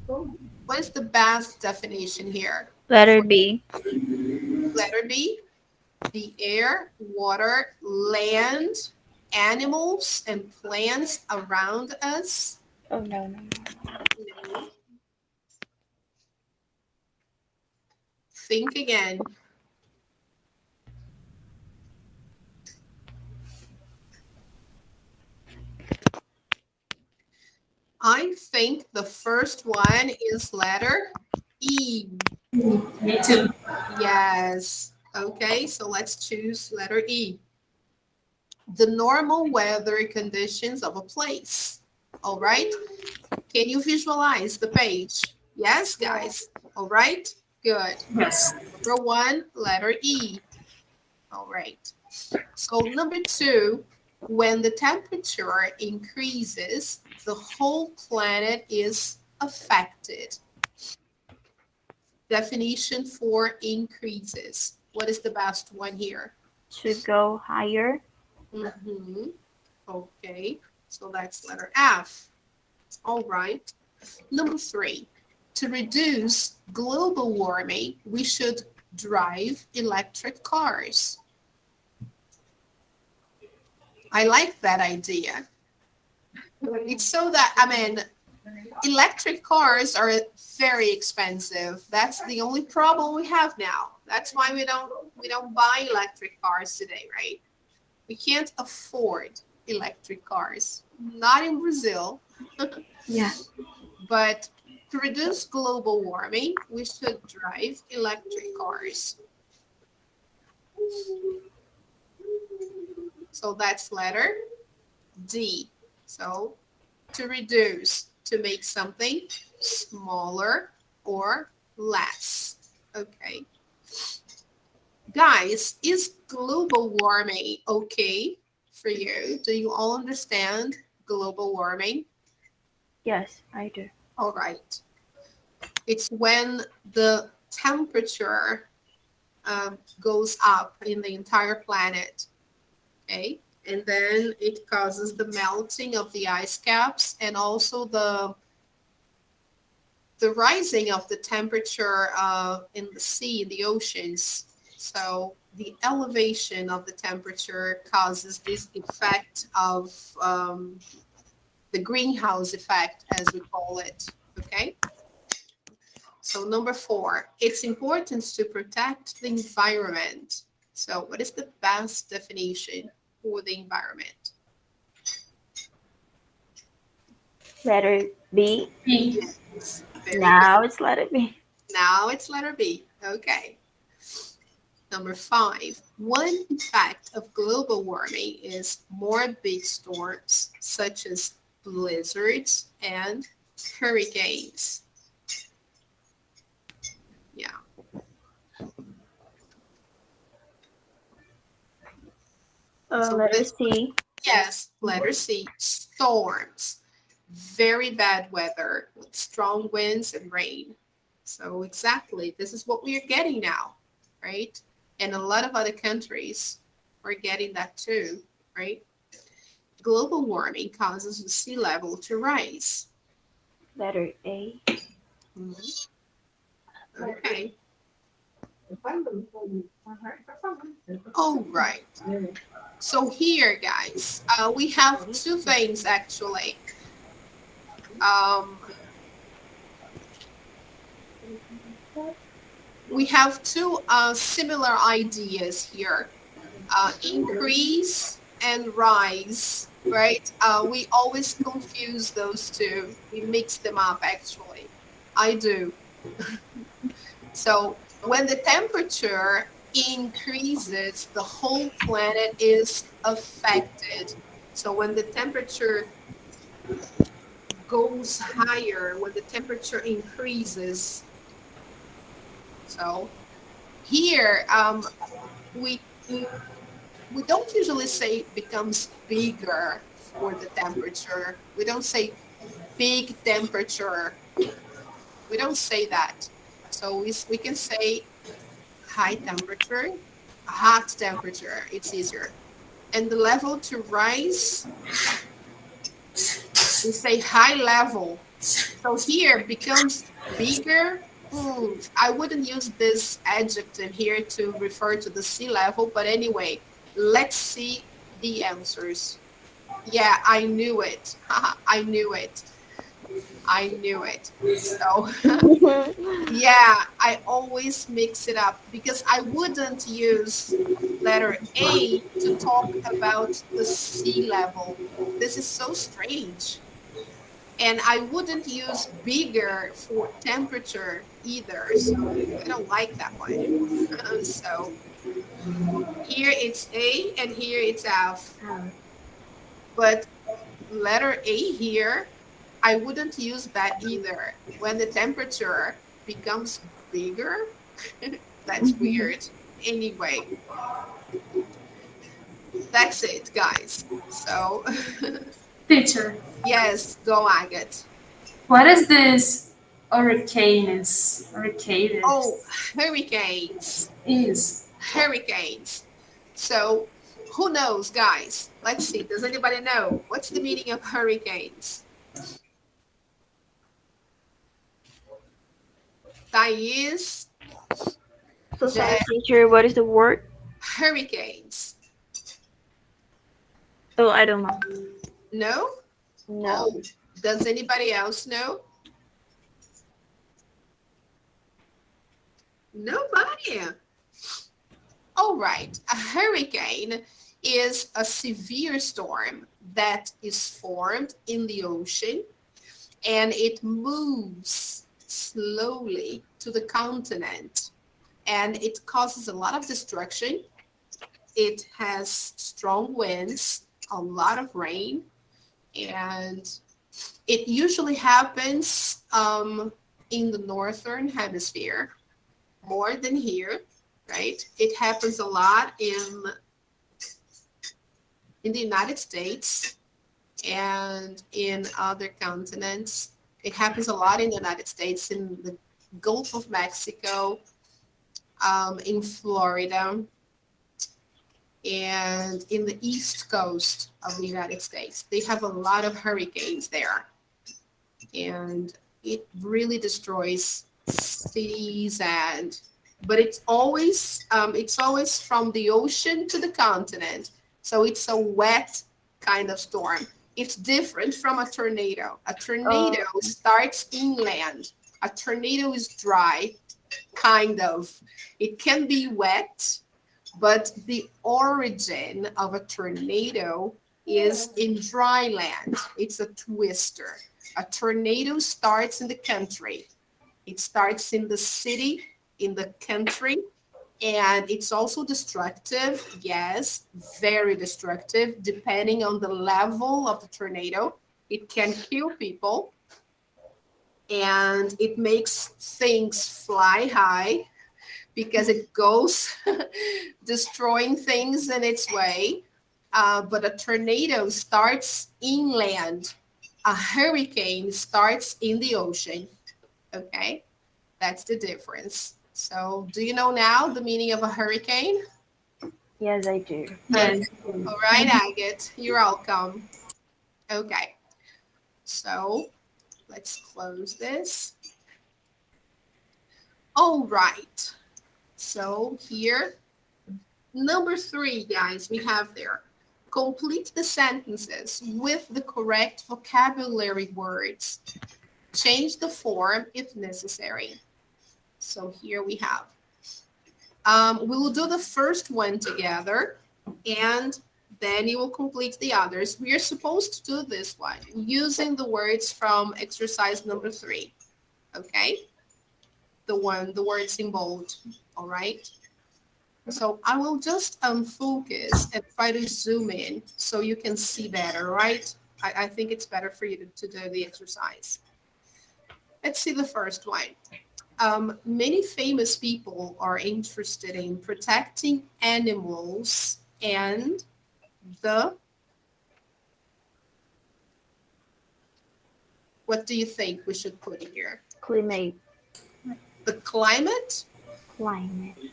What is the best definition here? Letter B. Letter B, the air, water, land, animals, and plants around us. Oh, no. No. Think again. I think the first one is letter E. Me too. Yes. Okay, so let's choose letter E. The normal weather conditions of a place. All right. Can you visualize the page? Yes, guys. All right. Good. Yes. Number one, letter E. All right. So number two, when the temperature increases, the whole planet is affected. Definition for increases. What is the best one here? To go higher. Mm-hmm. Okay, so that's letter F. All right. Number three, to reduce global warming, we should drive electric cars. I like that idea. It's so that, electric cars are very expensive. That's the only problem we have now. That's why we don't buy electric cars today, right? We can't afford electric cars. Not in Brazil. Yeah. But to reduce global warming, we should drive electric cars. So that's letter D. So to reduce, to make something smaller or less. Okay. Guys, is global warming okay for you? Do you all understand global warming? Yes, I do. All right. It's when the temperature goes up in the entire planet. Okay. And then it causes the melting of the ice caps and also the rising of the temperature in the sea, in the oceans. So the elevation of the temperature causes this effect of the greenhouse effect, as we call it. Okay. So number four, it's important to protect the environment. So what is the best definition for the environment? Letter B. B. Yes, very Now it's letter B. good. Now it's letter B. Okay. Number five, one effect of global warming is more big storms, such as blizzards and hurricanes. Yeah. So Letter this- C. Yes, letter C, storms. Very bad weather with strong winds and rain. So exactly, this is what we are getting now, right? And a lot of other countries are getting that too, right? Global warming causes the sea level to rise. Letter A. Mhm. Okay. All right. So here, guys, we have two things actually. We have two similar ideas here, increase and rise, right? We always confuse those two. We mix them up actually. I do. So when the temperature increases, the whole planet is affected. So when the temperature goes higher, when the temperature increases, so here we we don't usually say becomes bigger for the temperature. We don't say big temperature. We don't say that. So we can say high temperature, hot temperature. It's easier. And the level to rise, we say high level. So here becomes bigger. I wouldn't use this adjective here to refer to the sea level, but anyway, let's see the answers. Yeah, I knew it. I knew it. I knew it. So, yeah, I always mix it up because I wouldn't use letter A to talk about the sea level. This is so strange. And I wouldn't use bigger for temperature either. So I don't like that one. So here it's A and here it's F. But letter A here, I wouldn't use that either. When the temperature becomes bigger, that's weird. Anyway, that's it, guys. So, Teacher, yes, go Agate. what is this hurricanes? Hurricanes Oh, hurricanes. is. Hurricanes. So, who knows, guys? Let's see. Does anybody know? What's the meaning of hurricanes? Thais, So sorry, teacher, what is the word? hurricanes. Oh, I don't know. No? No. Oh, does anybody else know? Nobody. All right. A hurricane is a severe storm that is formed in the ocean and it moves slowly to the continent and it causes a lot of destruction. It has strong winds, a lot of rain, and it usually happens in the northern hemisphere more than here, right? It happens a lot in the United States and in other continents. It happens a lot in the United States, in the Gulf of Mexico, in Florida, and in the East Coast of the United States. They have a lot of hurricanes there. And it really destroys cities but it's always from the ocean to the continent. So it's a wet kind of storm. It's different from a tornado. A tornado starts inland. A tornado is dry, kind of. It can be wet, but the origin of a tornado is in dry land. It's a twister. A tornado starts in the country. It starts in the city, in the country, and it's also destructive. Yes, very destructive, depending on the level of the tornado. It can kill people, and it makes things fly high because it goes destroying things in its way. But a tornado starts inland. A hurricane starts in the ocean. Okay, that's the difference. So do you know now the meaning of a hurricane? Yes, I do. Yes. All right, Agate, you're welcome. Okay, so let's close this. All right, so here, number 3, guys, we have there. Complete the sentences with the correct vocabulary words. Change the form if necessary. So here we have. We will do the first one together, and then you will complete the others. We are supposed to do this one using the words from exercise number 3. Okay? the words in bold. All right. So I will just focus and try to zoom in so you can see better, right? I think it's better for you to do the exercise. Let's see the first one. Many famous people are interested in protecting animals and the, what do you think we should put here? Climate. The climate? Climate.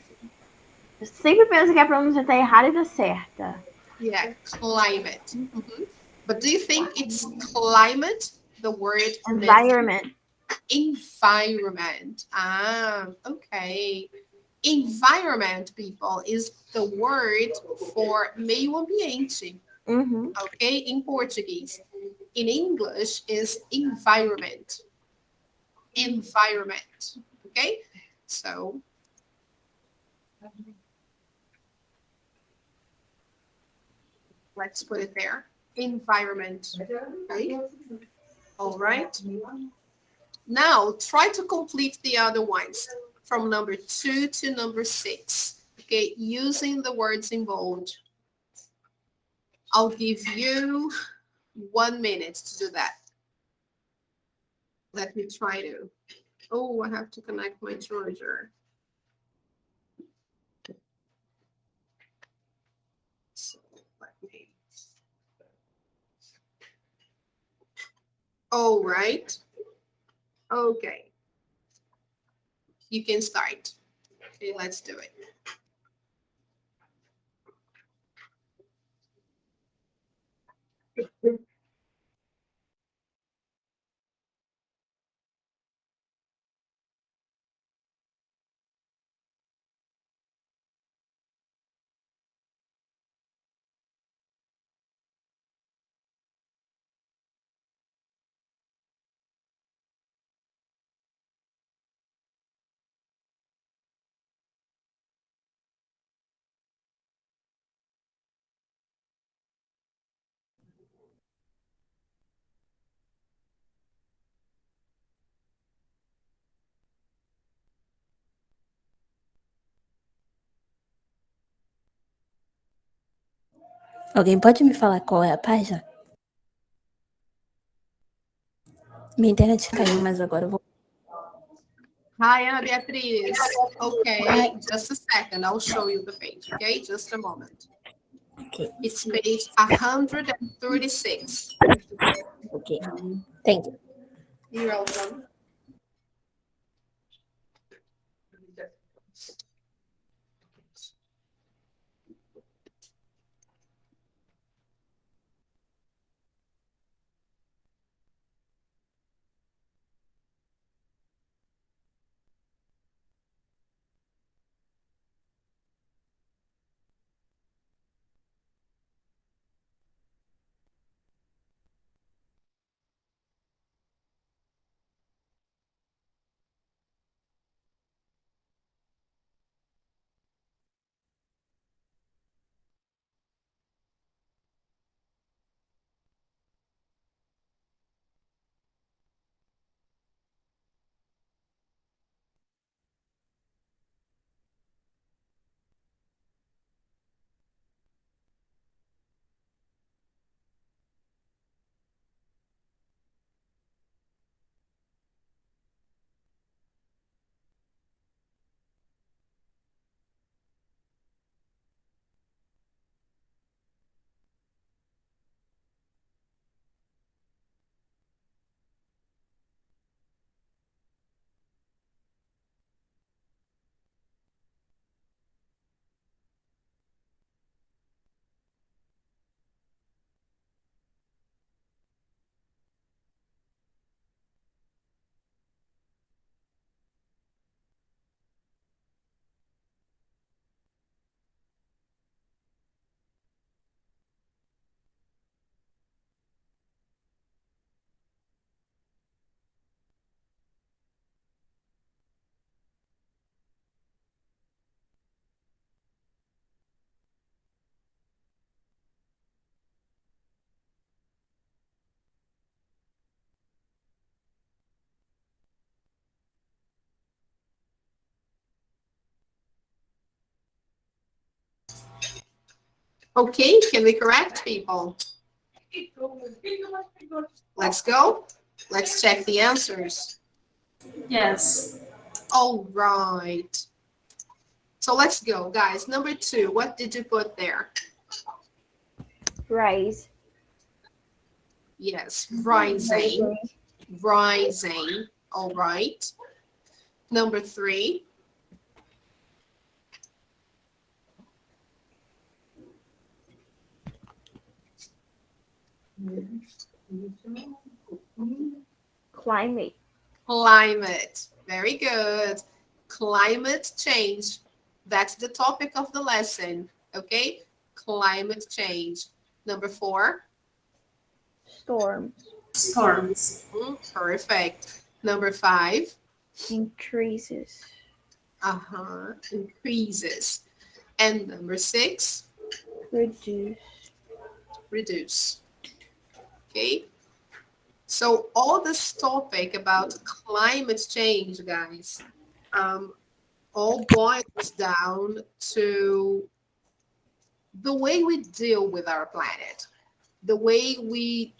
Eu sempre penso que a pronúncia tá errada e tá certa. Yeah, climate. Mhm. But do you think it's climate, the word Environment. environment? Ah, okay. Environment, people, is the word for meio ambiente, Uhum. okay, in Portuguese. In English is environment. Environment, okay? So let's put it there. Environment, okay? All right. Now try to complete the other ones from number 2 to number 6, okay, using the words in bold. I'll give you 1 minute to do that. Let me try to. Oh, I have to connect my charger. So let me. All right. Okay. You can start. Okay, let's do it. Alguém pode me falar qual é a página? Minha internet caiu, mas agora eu vou. Hi, Ana Beatriz. Okay, just a second. I'll show you the page, okay? Just a moment. Okay. It's page 136. Okay. Thank you. You're welcome. Okay, can we correct people? Let's go. Let's check the answers. Yes. All right. So let's go, guys. Number 2, what did you put there? Rise. Yes, rising. Rising. All right. Number 3. Climate. Climate. Very good. Climate change. That's the topic of the lesson. Okay? Climate change. Number 4. Storm. Storms. Perfect. Number 5. Increases. Increases. And number 6. Reduce. Reduce. Okay? So all this topic about climate change, guys, all boils down to the way we deal with our planet, the way we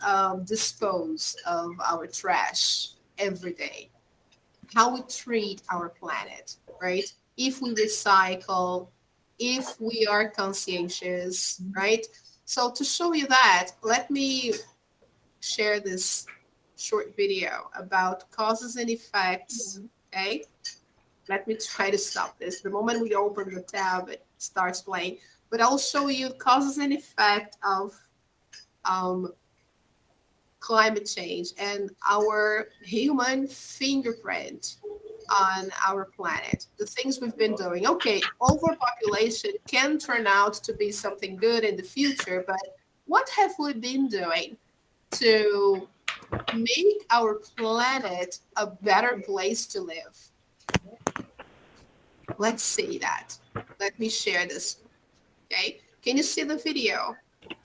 dispose of our trash every day, how we treat our planet, right? If we recycle, if we are conscientious, right? So to show you that, let me share this short video about causes and effects, okay? Let me try to stop this. The moment we open the tab, it starts playing. But I'll show you causes and effect of climate change and our human fingerprint on our planet, the things we've been doing. Okay, overpopulation can turn out to be something good in the future, but what have we been doing to make our planet a better place to live? Let's see that. Let me share this. Okay, can you see the video?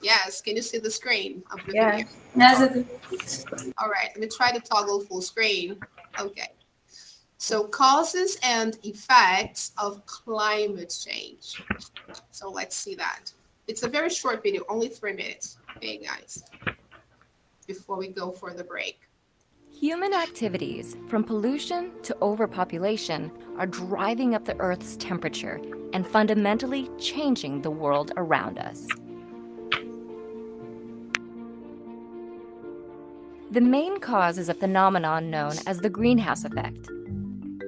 Yes, can you see the screen of the video? Yes, it is. All right, let me try to toggle full screen. Okay, so causes and effects of climate change. So let's see that. It's a very short video, only 3 minutes. Okay, guys, before we go for the break. Human activities, from pollution to overpopulation, are driving up the Earth's temperature and fundamentally changing the world around us. The main cause is a phenomenon known as the greenhouse effect.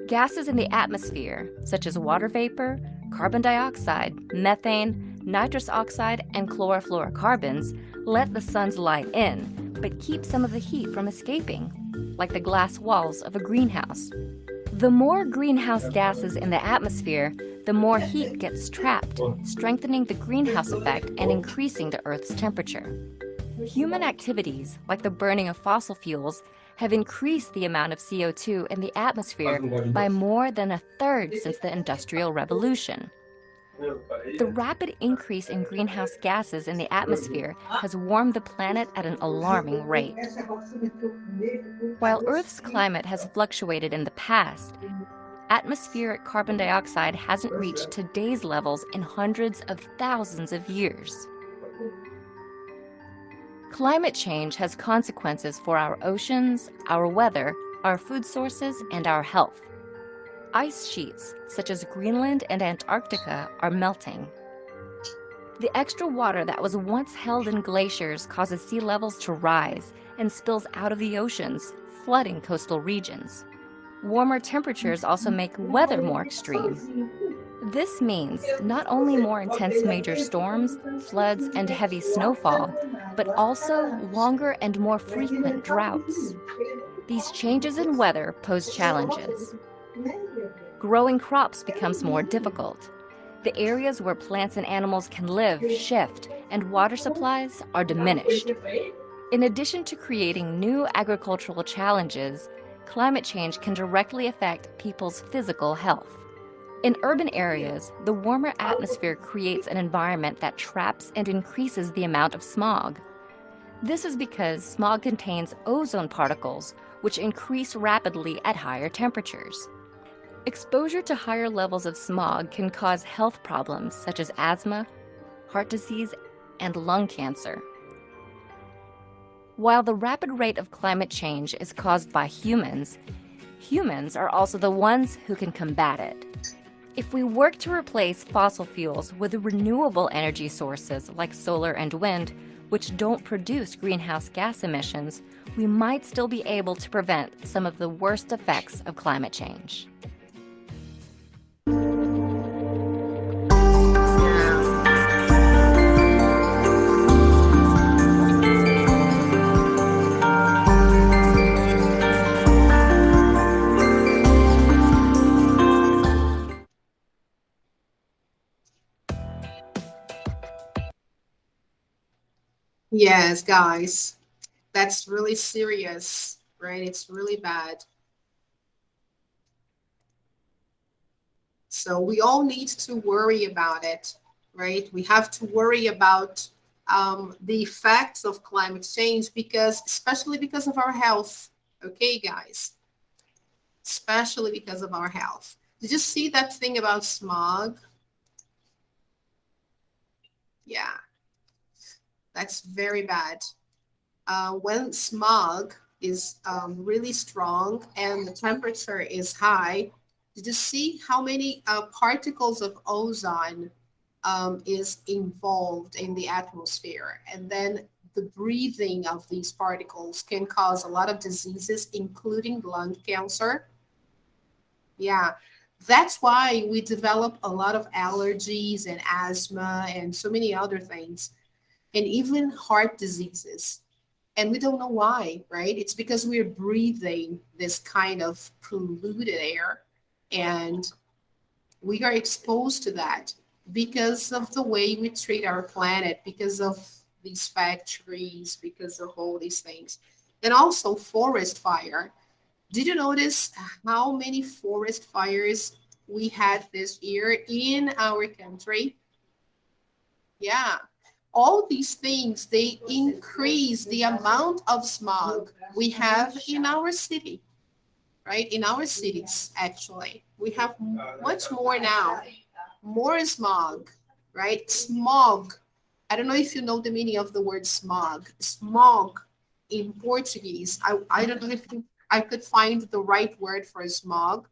Gases in the atmosphere, such as water vapor, carbon dioxide, methane, nitrous oxide, and chlorofluorocarbons, let the sun's light in, but keep some of the heat from escaping, like the glass walls of a greenhouse. The more greenhouse gases in the atmosphere, the more heat gets trapped, strengthening the greenhouse effect and increasing the Earth's temperature. Human activities, like the burning of fossil fuels, have increased the amount of CO2 in the atmosphere by more than 1/3 since the Industrial Revolution. The rapid increase in greenhouse gases in the atmosphere has warmed the planet at an alarming rate. While Earth's climate has fluctuated in the past, atmospheric carbon dioxide hasn't reached today's levels in hundreds of thousands of years. Climate change has consequences for our oceans, our weather, our food sources, and our health. Ice sheets, such as Greenland and Antarctica, are melting. The extra water that was once held in glaciers causes sea levels to rise and spills out of the oceans, flooding coastal regions. Warmer temperatures also make weather more extreme. This means not only more intense major storms, floods, and heavy snowfall, but also longer and more frequent droughts. These changes in weather pose challenges. Growing crops becomes more difficult. The areas where plants and animals can live shift, and water supplies are diminished. In addition to creating new agricultural challenges, climate change can directly affect people's physical health. In urban areas, the warmer atmosphere creates an environment that traps and increases the amount of smog. This is because smog contains ozone particles, which increase rapidly at higher temperatures. Exposure to higher levels of smog can cause health problems such as asthma, heart disease, and lung cancer. While the rapid rate of climate change is caused by humans, humans are also the ones who can combat it. If we work to replace fossil fuels with renewable energy sources like solar and wind, which don't produce greenhouse gas emissions, we might still be able to prevent some of the worst effects of climate change. Yes, guys, that's really serious, right? It's really bad. So we all need to worry about it, right? We have to worry about the effects of climate change because, especially because of our health. Okay, guys, especially because of our health. Did you see that thing about smog? Yeah, that's very bad. When smog is really strong and the temperature is high, did you see how many particles of ozone is involved in the atmosphere? And then the breathing of these particles can cause a lot of diseases, including lung cancer. Yeah, that's why we develop a lot of allergies and asthma and so many other things, and even heart diseases. And we don't know why, right? It's because we're breathing this kind of polluted air and we are exposed to that because of the way we treat our planet, because of these factories, because of all these things. And also forest fire. Did you notice how many forest fires we had this year in our country? Yeah. All these things, they increase the amount of smog we have in our city, right? In our cities, actually. We have much more now, more smog, right? Smog. I don't know if you know the meaning of the word smog. Smog in Portuguese, I don't know if I could find the right word for smog,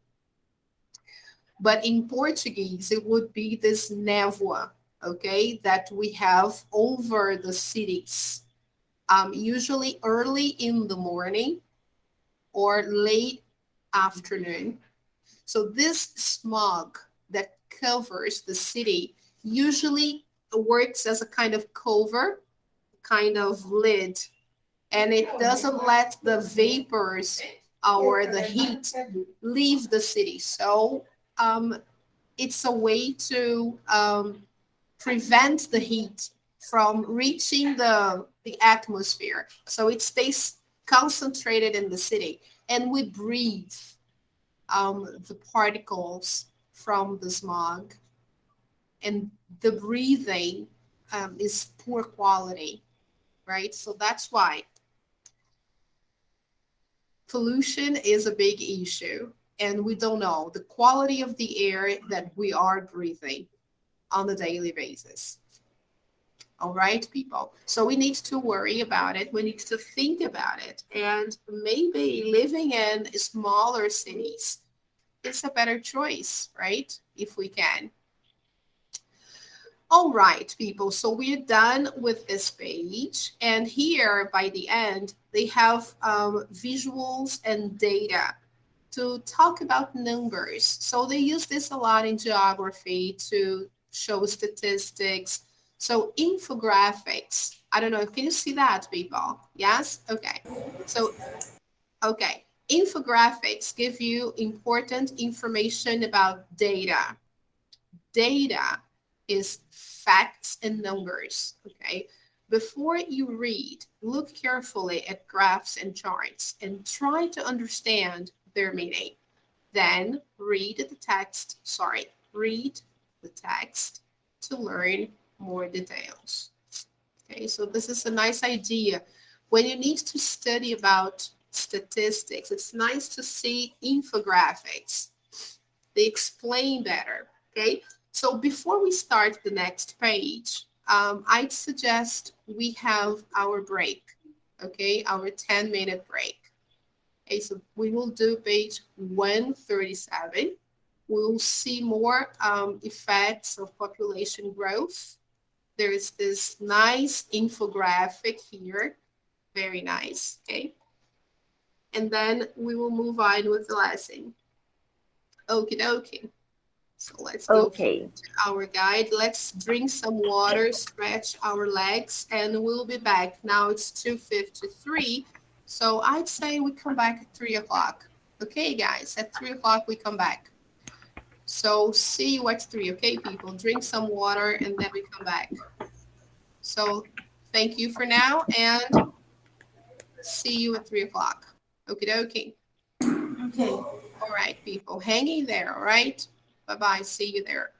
but in Portuguese, it would be this névoa, okay, that we have over the cities, usually early in the morning or late afternoon. So this smog that covers the city usually works as a kind of cover, kind of lid, and it doesn't let the vapors or the heat leave the city. So it's a way to prevent the heat from reaching the atmosphere. So it stays concentrated in the city, and we breathe the particles from the smog, and the breathing is poor quality, right? So that's why pollution is a big issue, and we don't know the quality of the air that we are breathing on a daily basis. All right, people. So we need to worry about it. We need to think about it. And maybe living in smaller cities is a better choice, right? If we can. All right, people. So we're done with this page. And here by the end, they have visuals and data to talk about numbers. So they use this a lot in geography to show statistics. So infographics, I don't know, can you see that, people? Yes? Okay. So, okay. Infographics give you important information about data. Data is facts and numbers, okay? Before you read, look carefully at graphs and charts and try to understand their meaning. Then read the text to learn more details. Okay, so this is a nice idea. When you need to study about statistics, it's nice to see infographics. They explain better, okay? So before we start the next page, I'd suggest we have our break, okay, our 10-minute break. Okay, so we will do page 137. We will see more effects of population growth. There is this nice infographic here, very nice, okay? And then we will move on with the lesson. Okie dokie. So let's go Okay. to our guide. Let's drink some water, stretch our legs, and we'll be back. Now it's 2:53. So I'd say we come back at 3 o'clock. Okay, guys, at 3 o'clock we come back. So see you at 3, okay, people? Drink some water and then we come back. So thank you for now and see you at 3 o'clock. Okie dokie. Okay. All right, people, hang in there, all right? Bye-bye, see you there.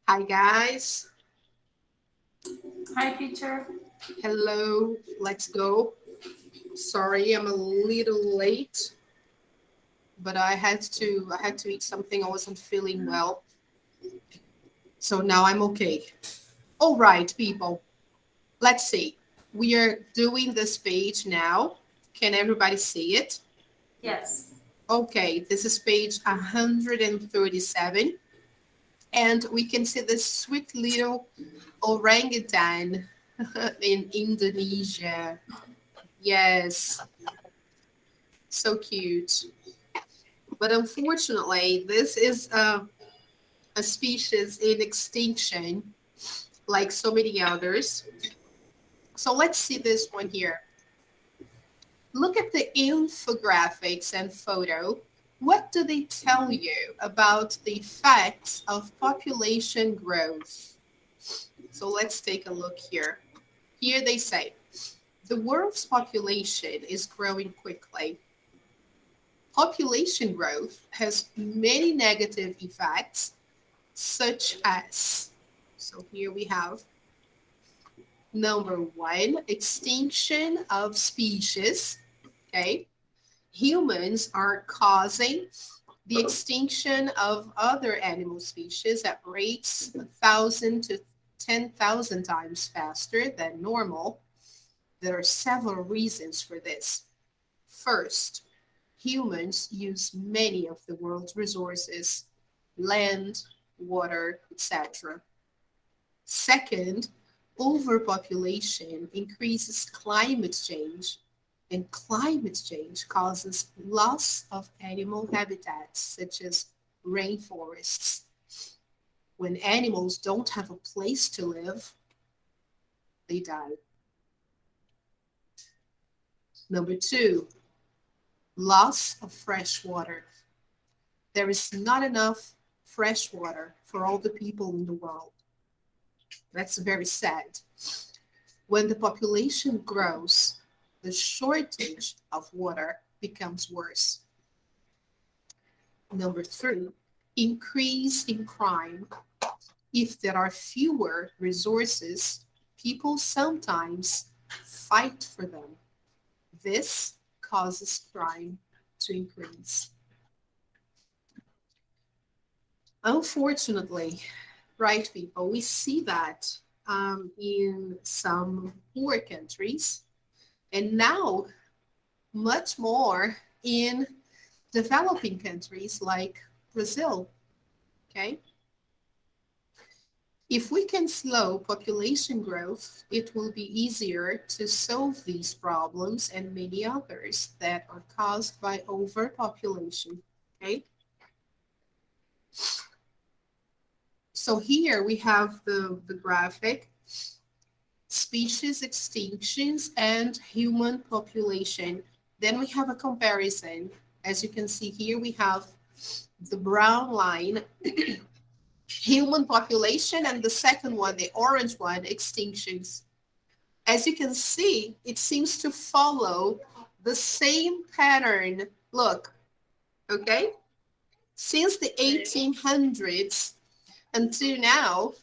Hi, guys. Hi, teacher. Hello. Let's go. Sorry, I'm a little late, but I had to eat something. I wasn't feeling well. So now I'm okay. All right, people. Let's see. We are doing this page now. Can everybody see it? Yes. Okay, this is page 137. And we can see this sweet little orangutan in Indonesia. Yes, so cute. But unfortunately, this is a species in extinction, like so many others. So let's see this one here. Look at the infographics and photo. What do they tell you about the effects of population growth? So let's take a look here. Here they say, the world's population is growing quickly. Population growth has many negative effects, such as, so here we have number one, extinction of species. Okay, humans are causing the extinction of other animal species at rates 1,000 to 10,000 times faster than normal. There are several reasons for this. First, humans use many of the world's resources, land, water, etc. Second, overpopulation increases climate change, and climate change causes loss of animal habitats, such as rainforests. When animals don't have a place to live, they die. Number two, loss of fresh water. There is not enough fresh water for all the people in the world. That's very sad. When the population grows, the shortage of water becomes worse. Number three, increase in crime. If there are fewer resources, people sometimes fight for them. This causes crime to increase. Unfortunately, right, people, we see that in some poor countries, and now much more in developing countries like Brazil. Okay. If we can slow population growth, it will be easier to solve these problems and many others that are caused by overpopulation. Okay. So here we have the graphic, species extinctions and human population. Then we have a comparison. As you can see here, we have the brown line, human population, and the second one, the orange one, extinctions. As you can see, it seems to follow the same pattern. Look, okay? Since the 1800s until now,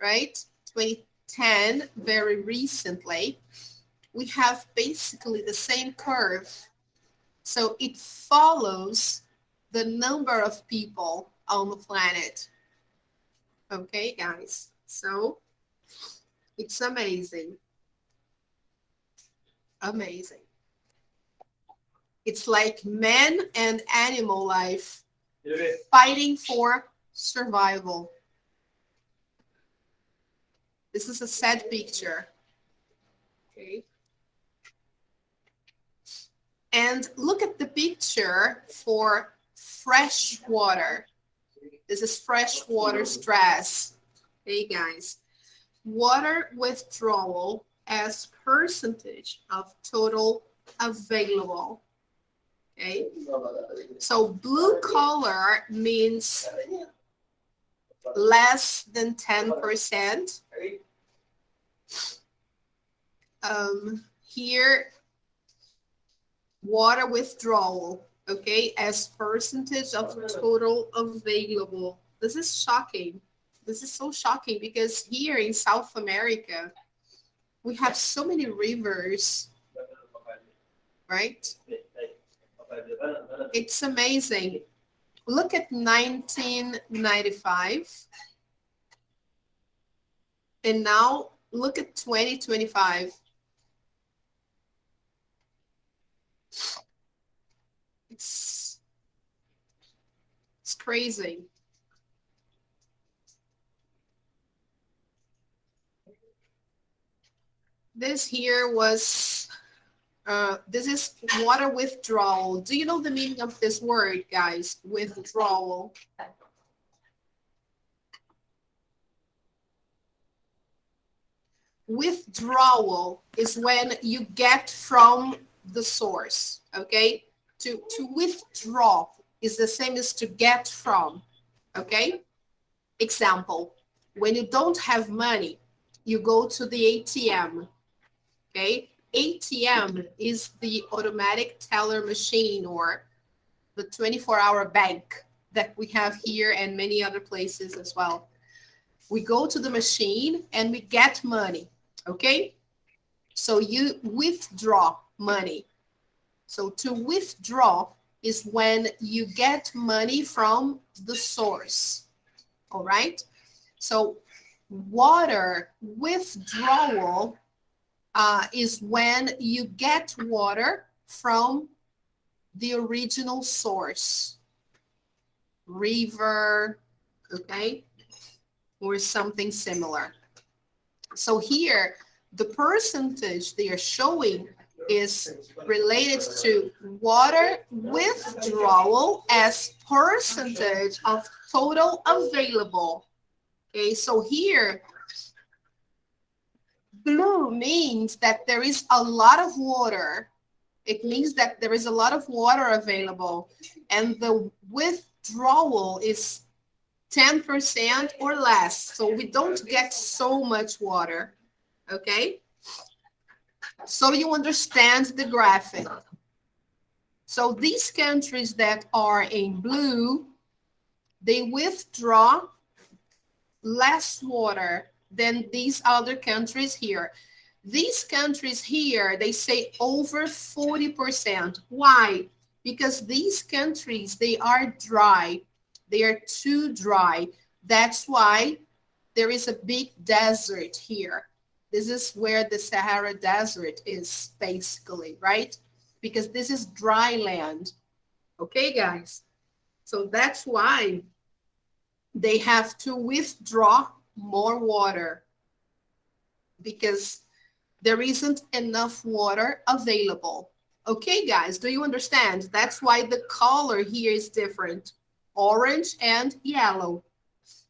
right? 2010, very recently, we have basically the same curve. So it follows the number of people on the planet. Okay, guys. So it's amazing. Amazing. It's like man and animal life fighting for survival. This is a sad picture. Okay. And look at the picture for fresh water. This is freshwater stress. Hey guys, water withdrawal as percentage of total available. Okay, so blue color means less than 10%. Here, water withdrawal, okay, as percentage of total available. This is shocking. This is so shocking because here in South America, we have so many rivers, right? It's amazing. Look at 1995. And now look at 2025. It's crazy. This here was, this is water withdrawal. Do you know the meaning of this word, guys? Withdrawal. Withdrawal is when you get from the source, okay? To withdraw is the same as to get from, okay? Example, when you don't have money, you go to the ATM, okay? ATM is the automatic teller machine or the 24-hour bank that we have here and many other places as well. We go to the machine and we get money, okay? So you withdraw money. So to withdraw is when you get money from the source, all right? So water withdrawal is when you get water from the original source, river, okay, or something similar. So here, the percentage they are showing is related to water withdrawal as percentage of total available. Okay, so here, blue means that there is a lot of water. It means that there is a lot of water available, and the withdrawal is 10% or less. So we don't get so much water, okay? So you understand the graphic. So these countries that are in blue, they withdraw less water than these other countries here. These countries here, they say over 40%. Why? Because these countries, they are dry. They are too dry. That's why there is a big desert here. This is where the Sahara Desert is basically, right? Because this is dry land. Okay, guys? So that's why they have to withdraw more water because there isn't enough water available. Okay, guys, do you understand? That's why the color here is different, orange and yellow,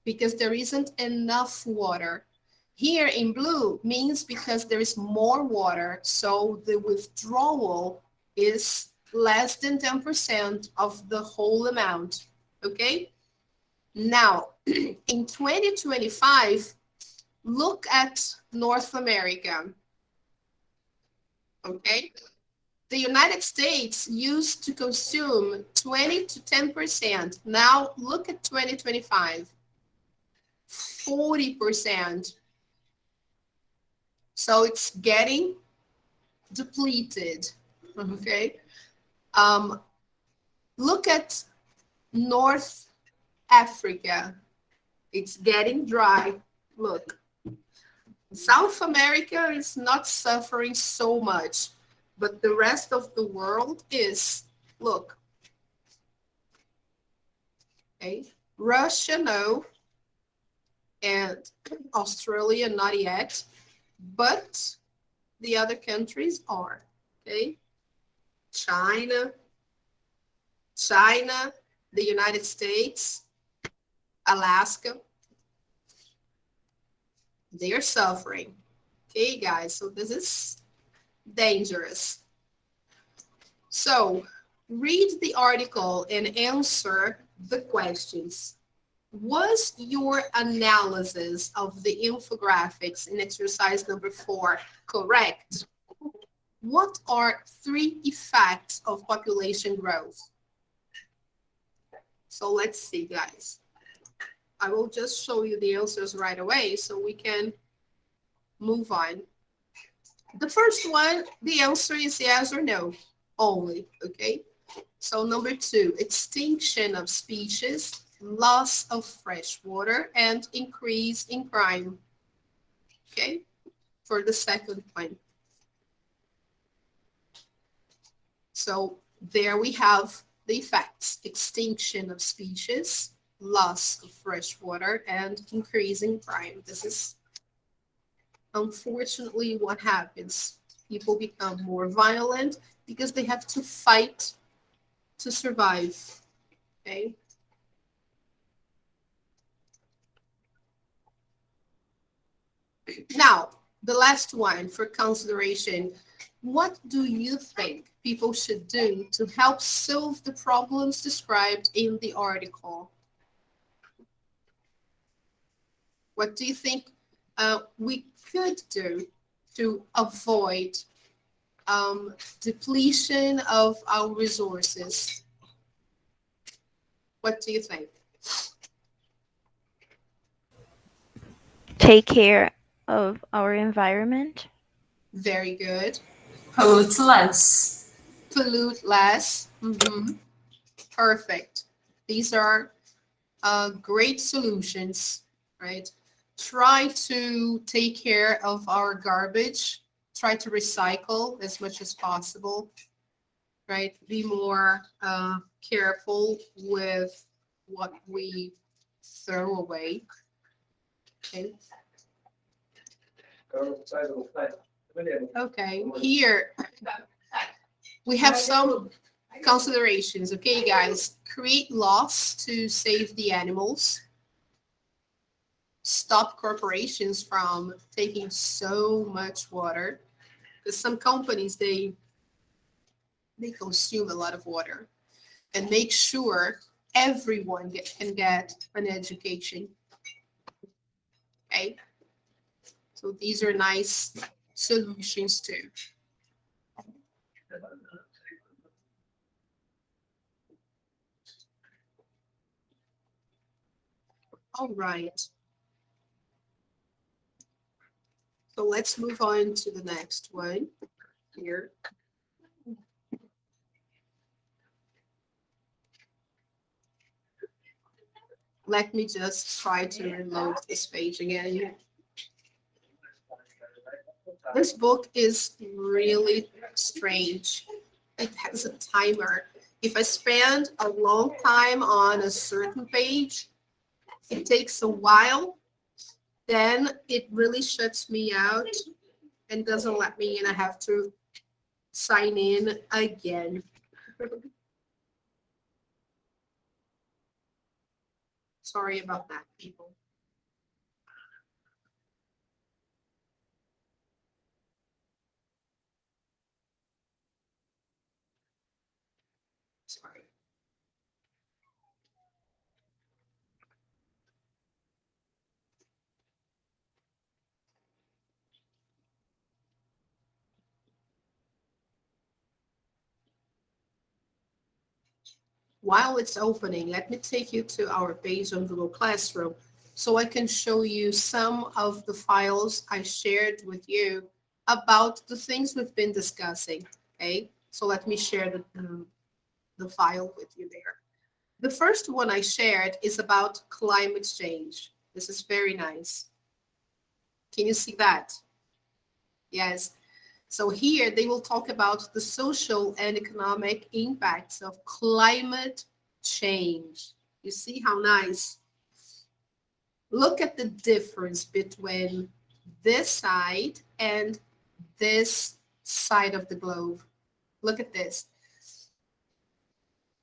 because there isn't enough water. Here in blue means because there is more water, so the withdrawal is less than 10% of the whole amount, okay? Now, in 2025, look at North America, okay? The United States used to consume 20 to 10%. Now, look at 2025, 40%. So it's getting depleted, okay? Look at North Africa. It's getting dry. Look, South America is not suffering so much, but the rest of the world is. Look, okay? Russia, no, and Australia, not yet. But the other countries are, okay? China, the United States, Alaska, they are suffering. Okay, guys, so this is dangerous. So read the article and answer the questions. Was your analysis of the infographics in exercise number 4 correct? What are 3 effects of population growth? So let's see, guys. I will just show you the answers right away so we can move on. The first one, the answer is yes or no only, okay? So number 2, extinction of species, loss of fresh water, and increase in crime, okay? For the second one. So there we have the effects: extinction of species, loss of fresh water, and increase in crime. This is unfortunately what happens. People become more violent because they have to fight to survive, okay? Now, the last one for consideration. What do you think people should do to help solve the problems described in the article? What do you think we could do to avoid depletion of our resources? What do you think? Take care of our environment. Very good. Pollute less. Pollute less. Perfect. These are great solutions, right? Try to take care of our garbage. Try to recycle as much as possible, right? Be more careful with what we throw away. Okay. Okay, here we have some considerations. Okay, guys, create laws to save the animals. Stop corporations from taking so much water, because some companies they consume a lot of water. And make sure everyone can get an education. Okay, so these are nice solutions too. All right. So let's move on to the next one here. Let me just try to reload this page again. This book is really strange. It has a timer. If I spend a long time on a certain page, it takes a while, then it really shuts me out and doesn't let me in. I have to sign in again. Sorry about that, people. Sorry. While it's opening, let me take you to our page on Google Classroom so I can show you some of the files I shared with you about the things we've been discussing, okay? So let me share the file with you there. The first one I shared is about climate change. This is very nice. Can you see that? Yes. So here they will talk about the social and economic impacts of climate change. You see how nice? Look at the difference between this side and this side of the globe. Look at this.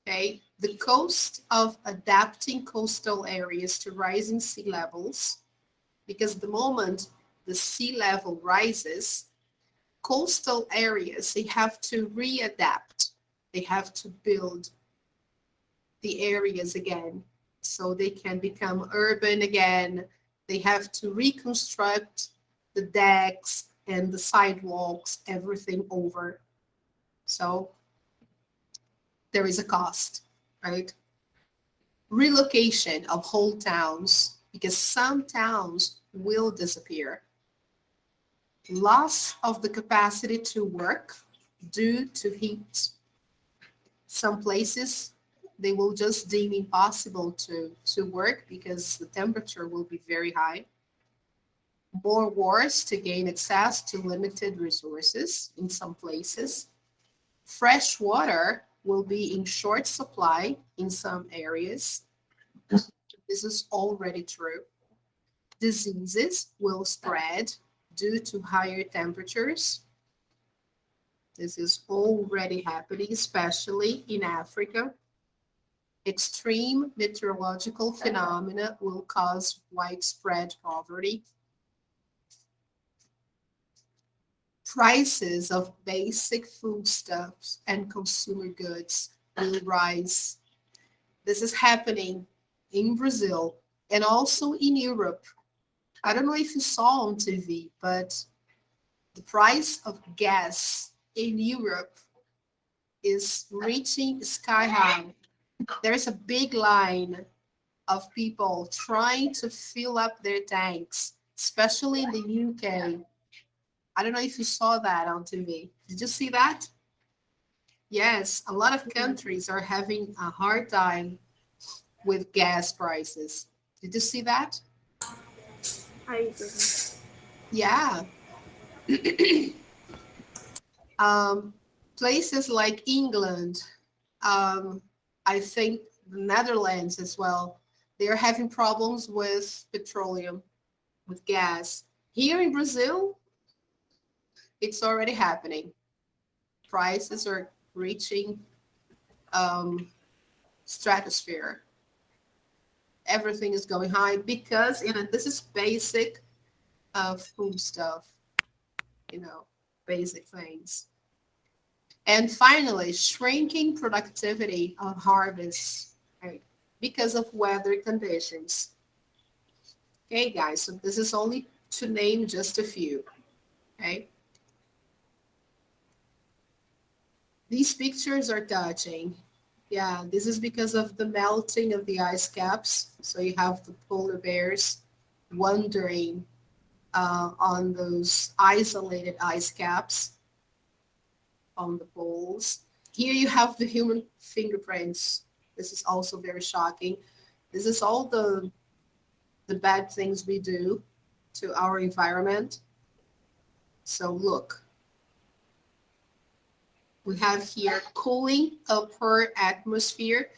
Okay, the cost of adapting coastal areas to rising sea levels, because the moment the sea level rises, coastal areas, they have to readapt. They have to build the areas again so they can become urban again. They have to reconstruct the decks and the sidewalks, everything over. So there is a cost, right? relocation of whole towns, because some towns will disappear. Loss of the capacity to work due to heat. Some places, they will just deem impossible to work because the temperature will be very high. More wars to gain access to limited resources in some places. Fresh water will be in short supply in some areas. This is already true. Diseases will spread due to higher temperatures. This is already happening, especially in Africa. Extreme meteorological phenomena will cause widespread poverty. Prices of basic foodstuffs and consumer goods will rise. This is happening in Brazil and also in Europe. I don't know if you saw on TV, but the price of gas in Europe is reaching sky high. There's a big line of people trying to fill up their tanks, especially in the UK. I don't know if you saw that on TV. Did you see that? Yes, a lot of countries are having a hard time with gas prices. Did you see that? I didn't. Yeah. Places like England, I think the Netherlands as well, they're having problems with petroleum, with gas. Here in Brazil, it's already happening. Prices are reaching stratosphere. Everything is going high because, this is basic food stuff, basic things. And finally, shrinking productivity of harvests, right, because of weather conditions. Okay, guys, so this is only to name just a few, okay? These pictures are touching. Yeah, this is because of the melting of the ice caps. So you have the polar bears wandering on those isolated ice caps on the poles. Here you have the human fingerprints. This is also very shocking. This is all the bad things we do to our environment. So look, we have here cooling upper atmosphere.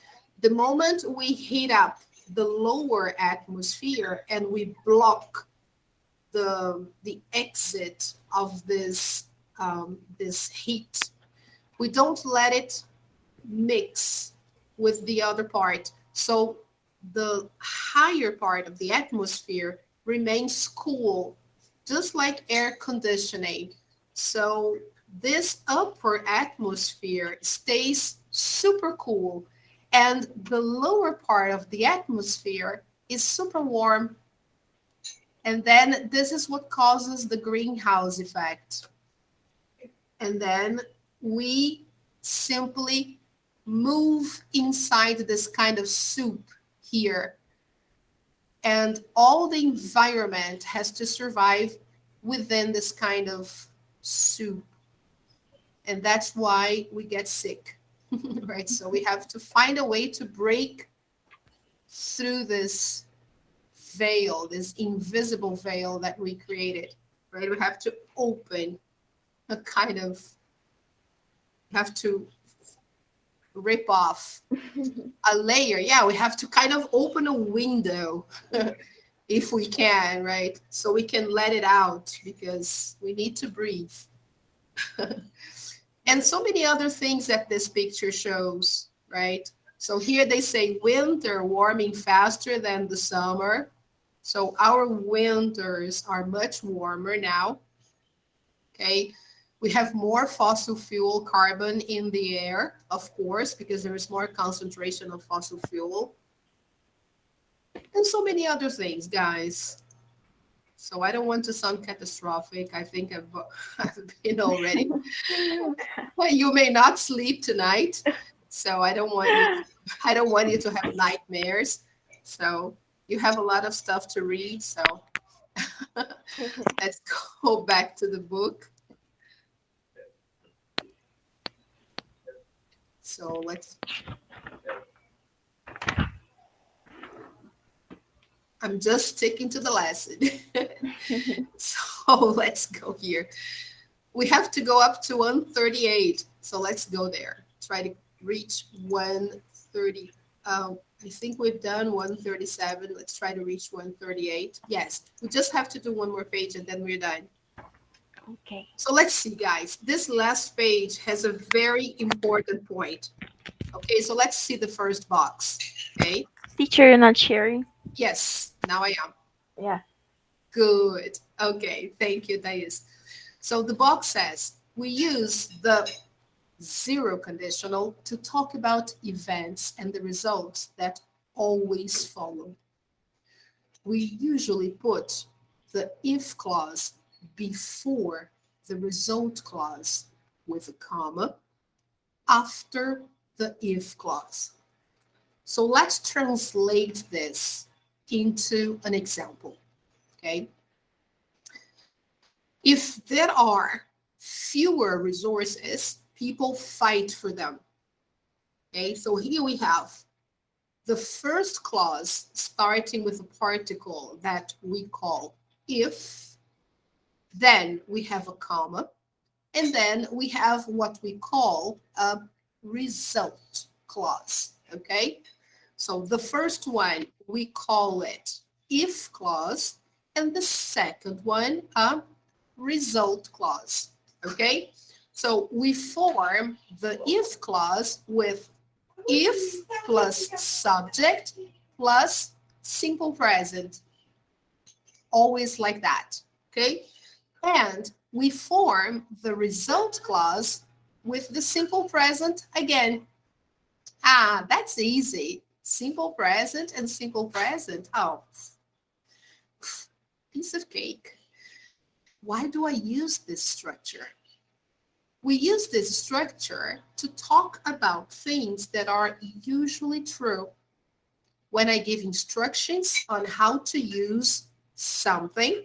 The moment we heat up the lower atmosphere and we block the exit of this heat, we don't let it mix with the other part. So the higher part of the atmosphere remains cool, just like air conditioning. So this upper atmosphere stays super cool, and the lower part of the atmosphere is super warm. And then this is what causes the greenhouse effect. And then we simply move inside this kind of soup here. And all the environment has to survive within this kind of soup. And that's why we get sick, right? So we have to find a way to break through this veil, this invisible veil that we created, right? We have to open a kind of, have to rip off a layer. Yeah, we have to kind of open a window if we can, right? So we can let it out because we need to breathe. And so many other things that this picture shows, right? So here they say winter warming faster than the summer. So our winters are much warmer now, okay? We have more fossil fuel carbon in the air, of course, because there is more concentration of fossil fuel. And so many other things, guys. So I don't want to sound catastrophic. I think I've been already. Well, you may not sleep tonight, so I don't want I don't want you to have nightmares. So you have a lot of stuff to read. So let's go back to the book. So I'm just sticking to the lesson. So let's go here. We have to go up to 138. So let's go there. Try to reach 130. I think we've done 137. Let's try to reach 138. Yes, we just have to do one more page and then we're done. Okay. So let's see, guys. This last page has a very important point. Okay, so let's see the first box. Okay. Teacher, you're not sharing. Yes, now I am. Yeah. Good. Okay, thank you, Thais. So the box says, we use the zero conditional to talk about events and the results that always follow. We usually put the if clause before the result clause with a comma after the if clause. So let's translate this into an example, okay? If there are fewer resources, people fight for them. Okay, so here we have the first clause starting with a particle that we call if, then we have a comma, and then we have what we call a result clause, okay? So the first one, we call it if clause, and the second one, a result clause, okay? So we form the if clause with if plus subject plus simple present, always like that, okay? And we form the result clause with the simple present again. Ah, that's easy. Simple present and simple present. Oh, piece of cake. Why do I use this structure? We use this structure to talk about things that are usually true. When I give instructions on how to use something,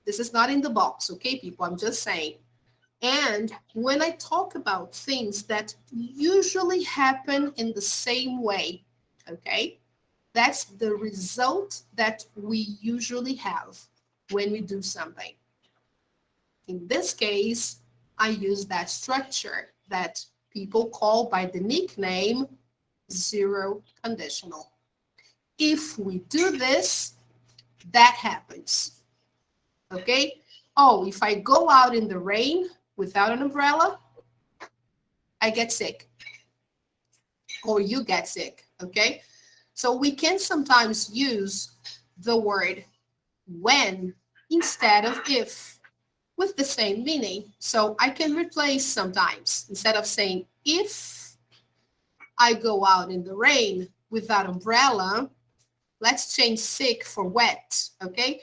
this is not in the box, okay, people? I'm just saying. And when I talk about things that usually happen in the same way, okay, that's the result that we usually have when we do something. In this case, I use that structure that people call by the nickname zero conditional. If we do this, that happens. Okay? Oh, if I go out in the rain without an umbrella, I get sick. Or you get sick. Okay? So we can sometimes use the word when instead of if, with the same meaning. So I can replace sometimes, instead of saying if I go out in the rain without umbrella, let's change sick for wet, okay?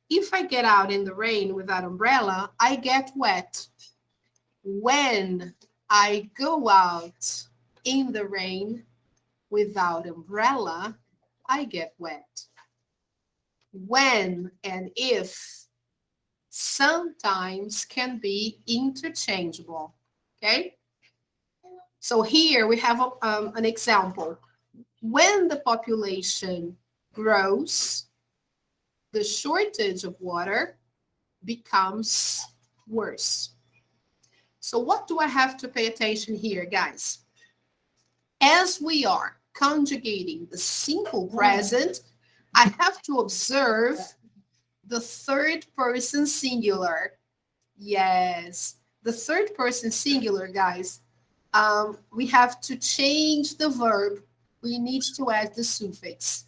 If I get out in the rain without umbrella, I get wet. When I go out in the rain without umbrella, I get wet. When and if sometimes can be interchangeable, okay? So here we have an example. When the population grows, the shortage of water becomes worse. So what do I have to pay attention here, guys? As we are conjugating the simple present, I have to observe the third person singular. Yes, the third person singular, guys. We have to change the verb. We need to add the suffix.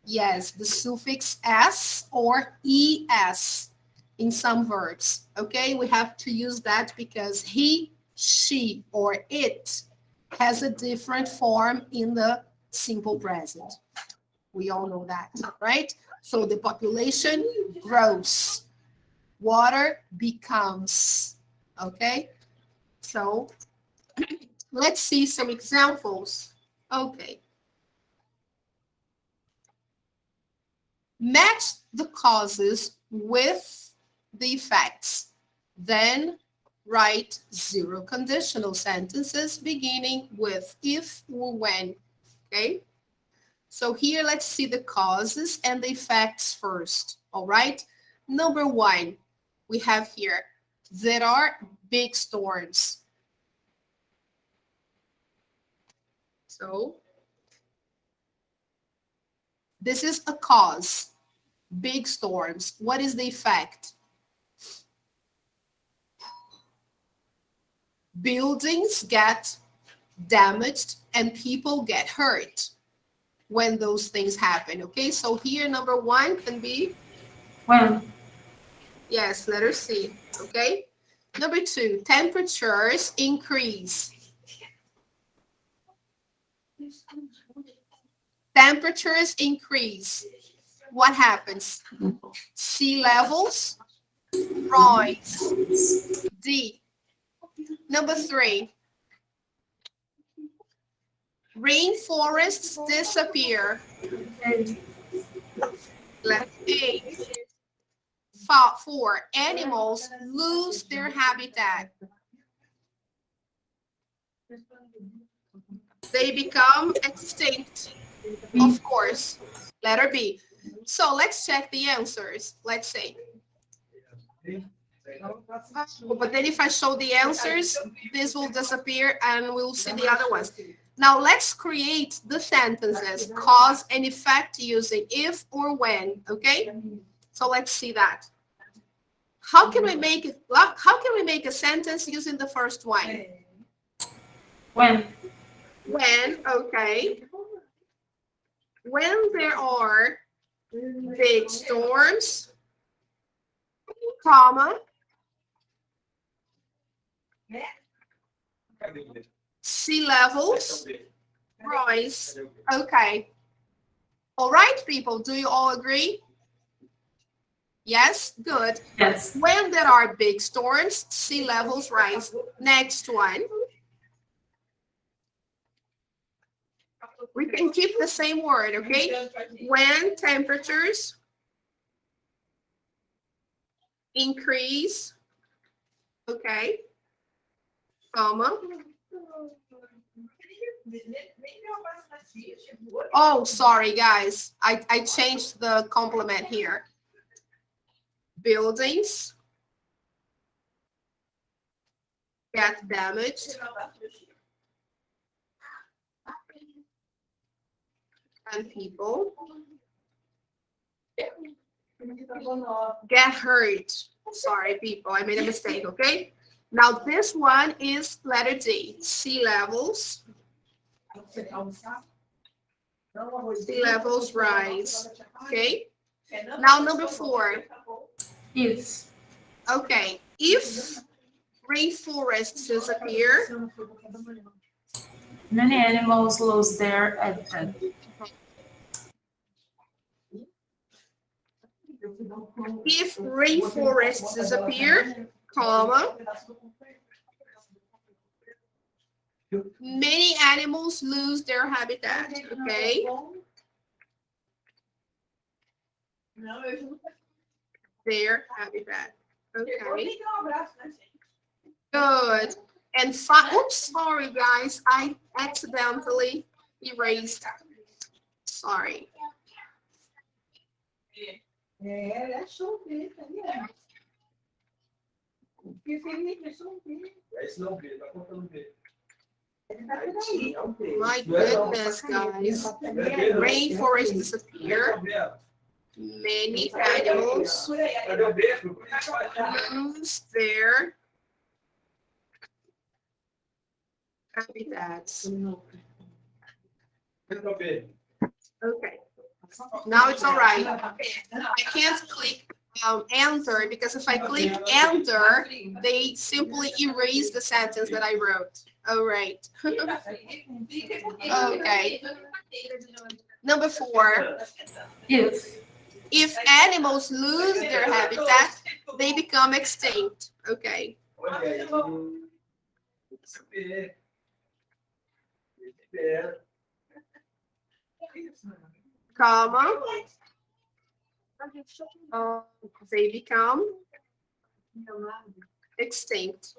Yes, the suffix s or es in some verbs. Okay, we have to use that because he, she, or it has a different form in the simple present. We all know that, right? So the population grows, water becomes, okay? So let's see some examples. Okay, Match the causes with the effects. Then write zero conditional sentences beginning with if or when. Okay? So here, let's see the causes and the effects first. All right? Number 1, we have here, there are big storms. So this is a cause, big storms. What is the effect? Buildings get damaged and people get hurt when those things happen. Okay, so here number 1 can be When? yes, letter C. Okay, number 2, temperatures increase. Temperatures increase. What happens? Sea levels rise. D. Number 3, rainforests disappear. Letter A. 4, animals lose their habitat. They become extinct, of course. Letter B. So let's check the answers. Let's see. But then if I show the answers, this will disappear and we'll see the other ones. Now let's create the sentences, cause and effect using if or when, okay? So let's see that. How can we make a sentence using the first one? When? When, okay. When there are big storms, comma, sea levels rise. Okay. All right, people, do you all agree? Yes, good. Yes. When there are big storms, sea levels rise. Next one. We can keep the same word, okay? When temperatures increase, okay, comma. Oh, sorry, guys. I changed the complement here. Buildings get damaged. And people get hurt. Sorry, people, I made a mistake, okay? Now this one is letter D, sea levels. Sea levels rise, okay? Now number 4. If. Okay, if rainforests disappear, Many animals lose their habitat. if rainforests disappear, comma, many animals lose their habitat, okay? Their habitat, okay? Good. And oops, sorry guys, I accidentally erased. Sorry. My goodness, guys. Rainforests disappear. Many animals lose their habitats. Okay. Now it's all right. I can't click enter because if I click enter, they simply erase the sentence that I wrote. All right. Okay. Number 4. If animals lose their habitat, they become extinct. Okay. Comma. they become extinct.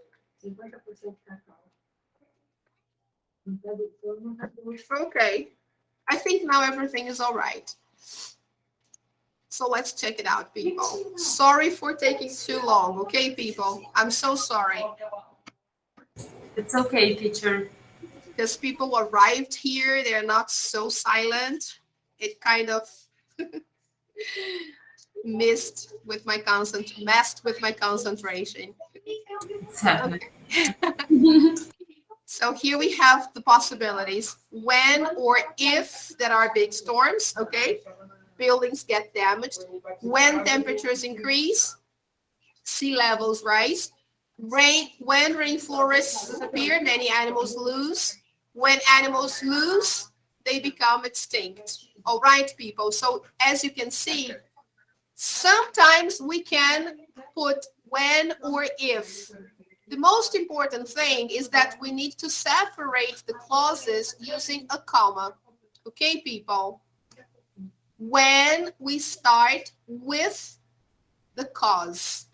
Okay, I think now everything is all right. So let's check it out, people. Sorry for taking too long, okay, people? I'm so sorry. It's okay, teacher. Because people arrived here, they're not so silent. It kind of messed with my concentration. It's happening. So here we have the possibilities. When or if there are big storms, okay? Buildings get damaged. When temperatures increase, sea levels rise. When rainforests disappear, many animals lose. When animals lose, they become extinct. All right, people. So as you can see, sometimes we can put when or if. The most important thing is that we need to separate the clauses using a comma. Okay, people? When we start with the cause.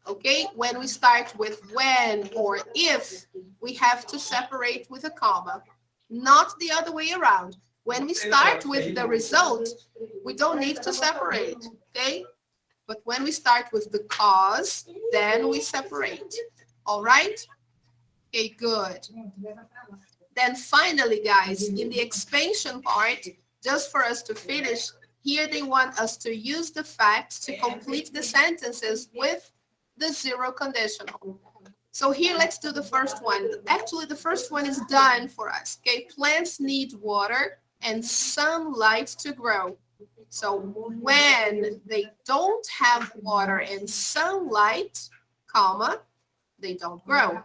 Okay, when we start with when or if, we have to separate with a comma, not the other way around. When we start with the result, we don't need to separate, okay? But when we start with the cause, then we separate, all right? Okay, good. Then finally, guys, in the expansion part, just for us to finish, here they want us to use the facts to complete the sentences with the zero conditional. So here, let's do the first one. Actually, the first one is done for us, okay? Plants need water and sunlight to grow. So when they don't have water and sunlight, comma, they don't grow.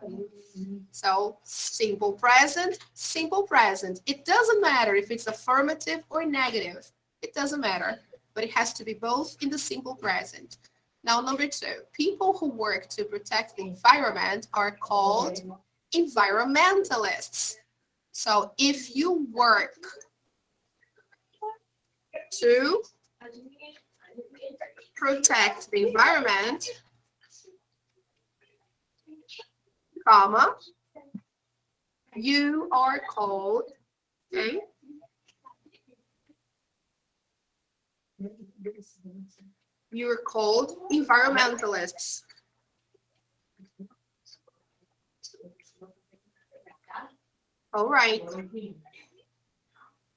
So simple present, simple present. It doesn't matter if it's affirmative or negative. It doesn't matter, but it has to be both in the simple present. Now, number 2, people who work to protect the environment are called environmentalists. So if you work to protect the environment, comma, you are called, okay? You're called environmentalists. All right.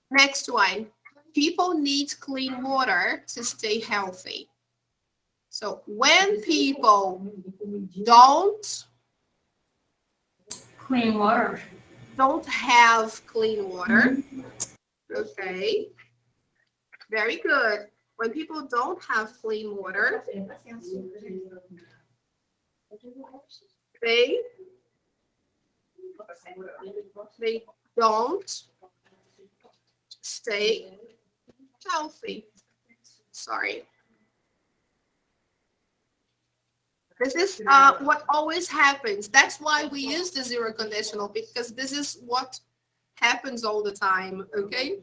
Next one. People need clean water to stay healthy. So when people don't have clean water, okay, very good. When people don't have clean water, they don't stay healthy. Sorry. This is what always happens. That's why we use the zero conditional, because this is what happens all the time, okay?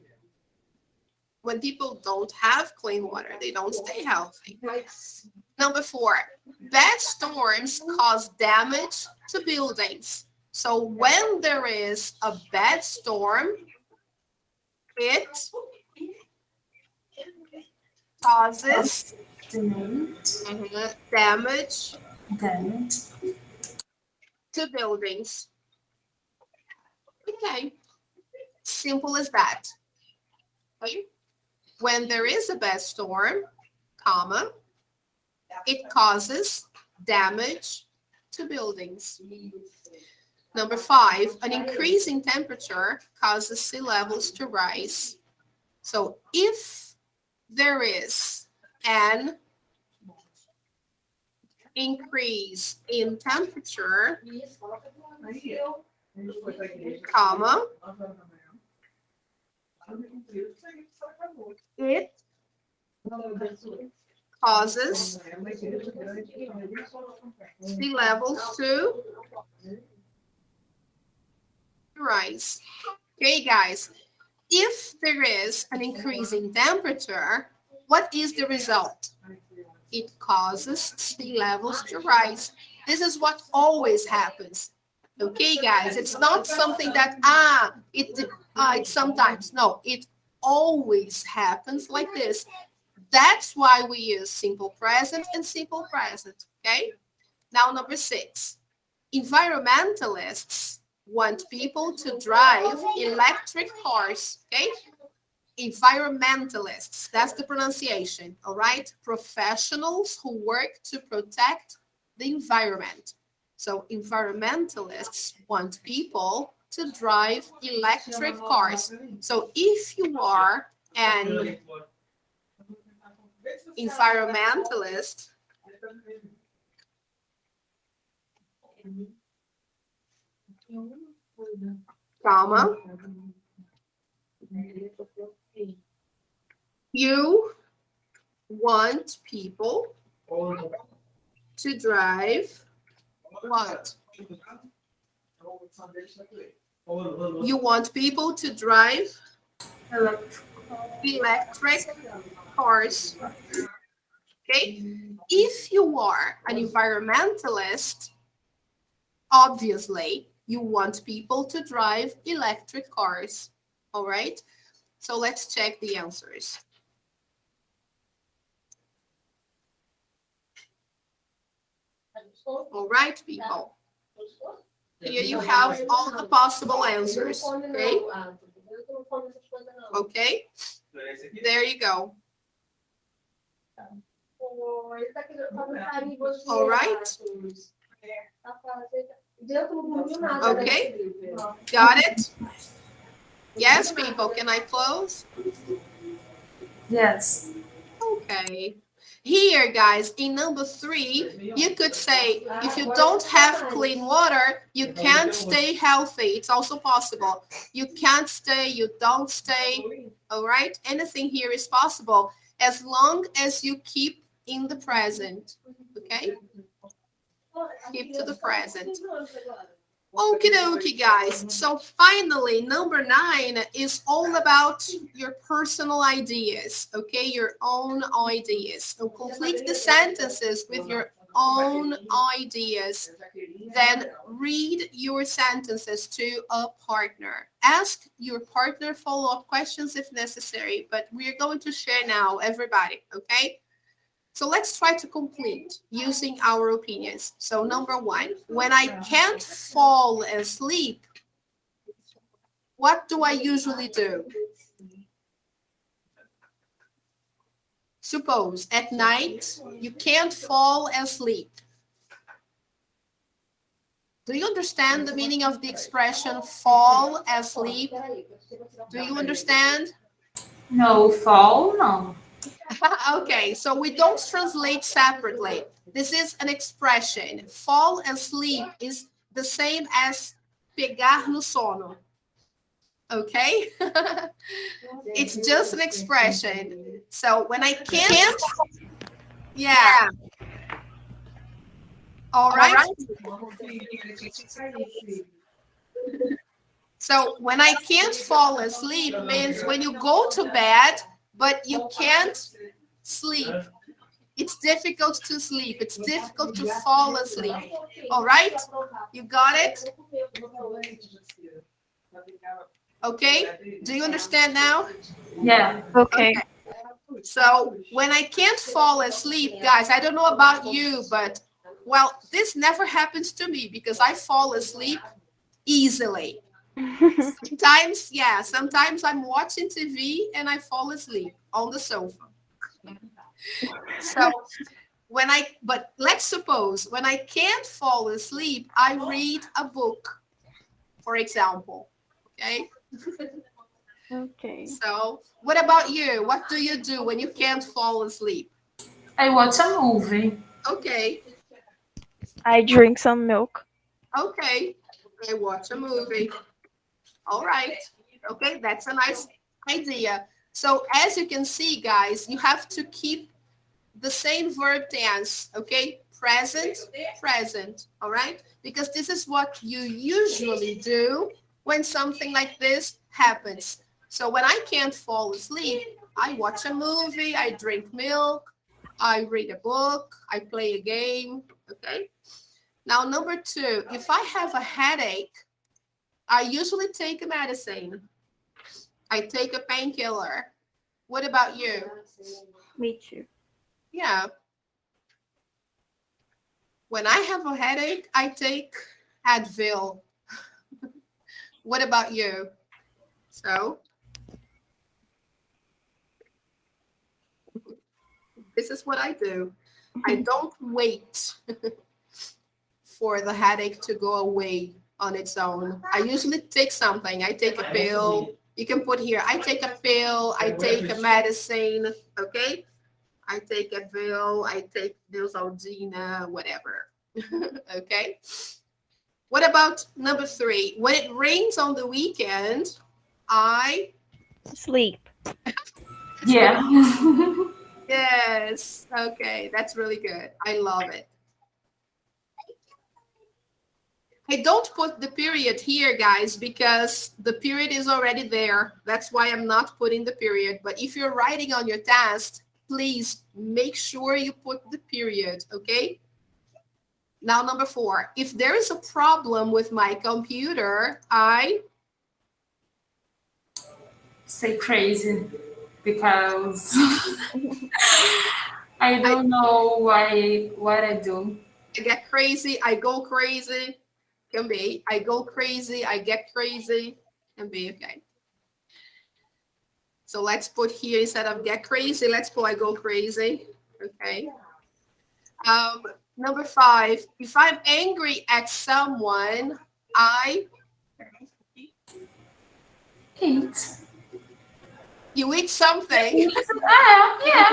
When people don't have clean water, they don't stay healthy. Number 4, bad storms cause damage to buildings. So when there is a bad storm, it causes damage to buildings. Okay, simple as that. Okay. When there is a bad storm, comma, it causes damage to buildings. Number 5, an increase in temperature causes sea levels to rise. So if there is an increase in temperature, comma, it causes sea levels to rise. Okay, guys, if there is an increase in temperature, what is the result? It causes sea levels to rise. This is what always happens. Okay, guys, it's not something that, it's sometimes. No, it always happens like this. That's why we use simple present and simple present, okay? Now, number 6. Environmentalists want people to drive electric cars, okay? Environmentalists, that's the pronunciation, all right? Professionals who work to protect the environment. So environmentalists want people to drive electric cars. So if you are an environmentalist, comma, you want people to drive what? You want people to drive electric cars. Okay? If you are an environmentalist, obviously, you want people to drive electric cars. All right? So let's check the answers. All right, people. Here you have all the possible answers. Okay? Okay? There you go. All right? Okay? Got it? Yes, people, can I close? Yes. Okay. Here, guys, in number 3, you could say, if you don't have clean water, you can't stay healthy. It's also possible. You can't stay, you don't stay, all right? Anything here is possible as long as you keep in the present, okay? Keep to the present. Okie dokie, guys. So finally, number 9 is all about your personal ideas, okay? Your own ideas. So complete the sentences with your own ideas. Then read your sentences to a partner. Ask your partner follow-up questions if necessary, but we're going to share now, everybody, okay? So let's try to complete using our opinions. So number 1, when I can't fall asleep, what do I usually do? Suppose at night you can't fall asleep. Do you understand the meaning of the expression fall asleep? Do you understand? No, fall, no. Okay, so we don't translate separately. This is an expression. Fall asleep is the same as pegar no sono. Okay? It's just an expression. So when I can't, yeah. All right. So when I can't fall asleep means when you go to bed, but you can't sleep. It's difficult to sleep. It's difficult to fall asleep. All right? You got it? Okay? Do you understand now? Yeah. Okay. So when I can't fall asleep, guys, I don't know about you, but, well, this never happens to me because I fall asleep easily. Sometimes, yeah, sometimes I'm watching TV and I fall asleep on the sofa. So but let's suppose when I can't fall asleep, I read a book, for example, okay? Okay. So what about you? What do you do when you can't fall asleep? I watch a movie. Okay, I drink some milk. okay, I watch a movie. All right. Okay, that's a nice idea. So as you can see, guys, you have to keep the same verb tense, okay? Present, present, all right? Because this is what you usually do when something like this happens. So when I can't fall asleep, I watch a movie, I drink milk, I read a book, I play a game, okay? Now, number 2, if I have a headache, I usually take a medicine. I take a painkiller. What about you? Me too. Yeah. When I have a headache, I take Advil. What about you? So, this is what I do. I don't wait for the headache to go away on its own. I usually take something. I take a pill. You can put here, I take a pill, I take a medicine, okay? I take Advil, I take Neosaldina, whatever, okay? What about number 3? When it rains on the weekend, I Sleep. Yeah. Yes. Okay. That's really good. I love it. I don't put the period here, guys, because the period is already there. That's why I'm not putting the period. But if you're writing on your test, please make sure you put the period, okay? Now, number 4, if there is a problem with my computer, I Say crazy because I don't know what I do. get crazy, I go crazy. Can be. I go crazy, I get crazy. Can be, okay. So let's put here, instead of get crazy, let's put I go crazy. Okay. Number 5, if I'm angry at someone, I Eat. you eat something. Yeah.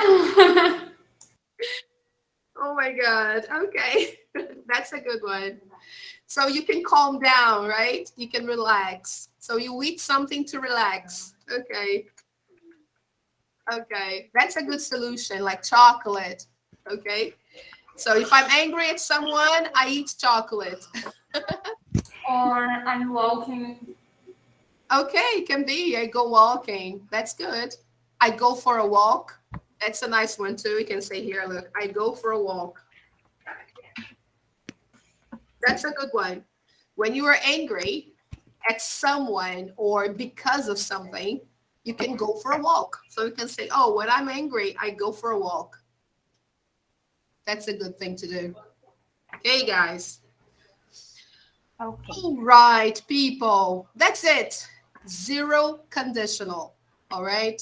Oh my God. Okay. That's a good one. So you can calm down, right? You can relax. So you eat something to relax. Okay. Okay. That's a good solution, like chocolate. Okay. So if I'm angry at someone, I eat chocolate. Or I'm walking. Okay, can be. I go walking. That's good. I go for a walk. That's a nice one too. We can say here, look, I go for a walk. That's a good one. When you are angry at someone or because of something, you can go for a walk. So you can say, oh, when I'm angry, I go for a walk. That's a good thing to do. Okay, guys. Okay. All right, people. That's it. Zero conditional. All right.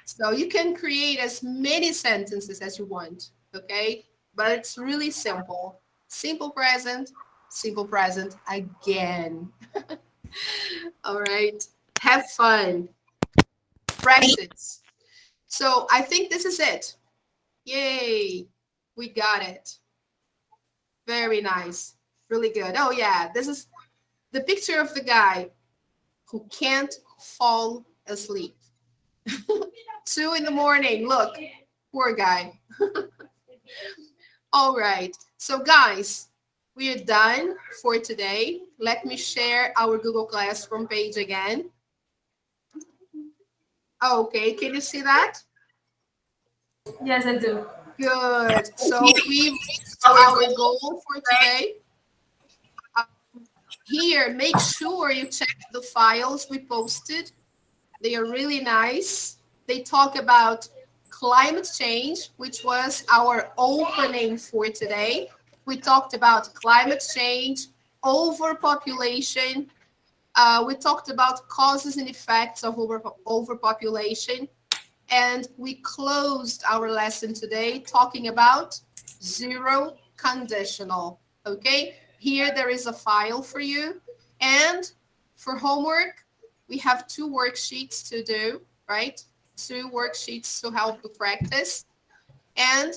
So you can create as many sentences as you want. Okay. But it's really simple. Simple present again. All right. Have fun. Practice. So I think this is it. Yay. We got it. Very nice. Really good. Oh, yeah. This is the picture of the guy who can't fall asleep. 2 in the morning. Look, poor guy. All right. So, guys, we are done for today. Let me share our Google Classroom page again. Okay. Can you see that? Yes, I do. Good. So we reached our goal for today. Here, make sure you check the files we posted. They are really nice. They talk about climate change, which was our opening for today. We talked about climate change, overpopulation. We talked about causes and effects of overpopulation. And we closed our lesson today talking about zero conditional, okay? Here there is a file for you. And for homework, we have 2 worksheets to do, right? 2 worksheets to help you practice. And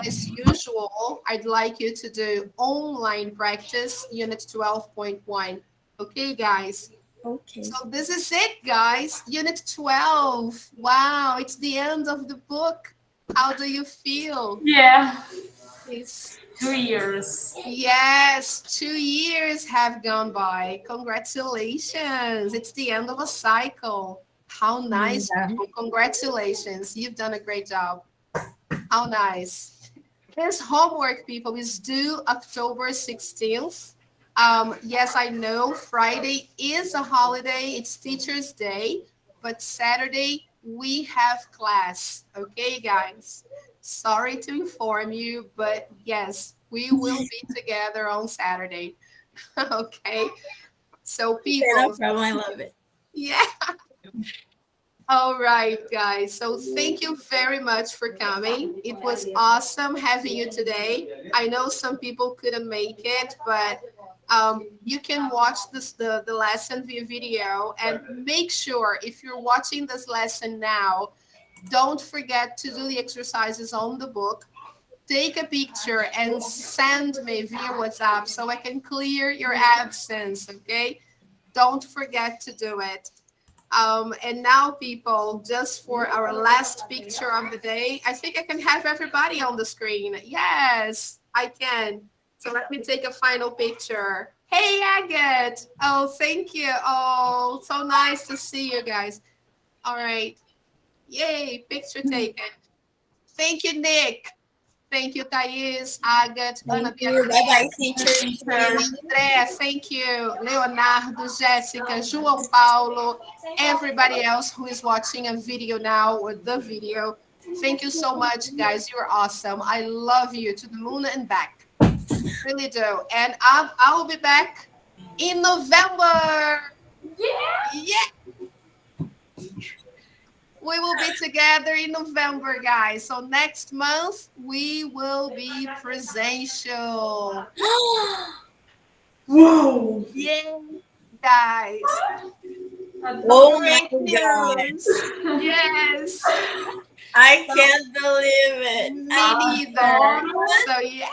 as usual, I'd like you to do online practice, unit 12.1. Okay, guys? Okay. So this is it, guys. Unit 12. Wow, it's the end of the book. How do you feel? Yeah. It's, 2 years. yes, 2 years have gone by. Congratulations. It's the end of a cycle. How nice. Yeah. People. Congratulations. You've done a great job. How nice. This homework, people, is due October 16th. Yes, I know Friday is a holiday. It's Teacher's Day, but Saturday we have class. Okay, guys. Sorry to inform you, but yes, we will be together on Saturday. Okay. So No people, problem. I love it. yeah. All right, guys. So thank you very much for coming. It was awesome having you today. I know some people couldn't make it, but you can watch the lesson via video, and make sure if you're watching this lesson now, don't forget to do the exercises on the book. Take a picture and send me via WhatsApp so I can clear your absence, okay? Don't forget to do it. And now, people, just for our last picture of the day, I think I can have everybody on the screen. Yes, I can. So let me take a final picture. Hey, Agate. Oh, thank you. Oh, so nice to see you guys. All right. Yay, picture taken. Thank you, Nick. Thank you, Thais, Agatha, Ana Thank you. Bye bye, Beatriz, teacher. André, thank you, Leonardo, Jéssica, João Paulo, everybody else who is watching a video now or the video. Thank you so much, guys. You're awesome. I love you to the moon and back. Really do. And I will be back in November. Yeah. We will be together in November, guys. So next month we will be presential. Whoa. Yeah, guys. Oh my Great God. news. Yes. I can't believe it. Me neither. So yeah.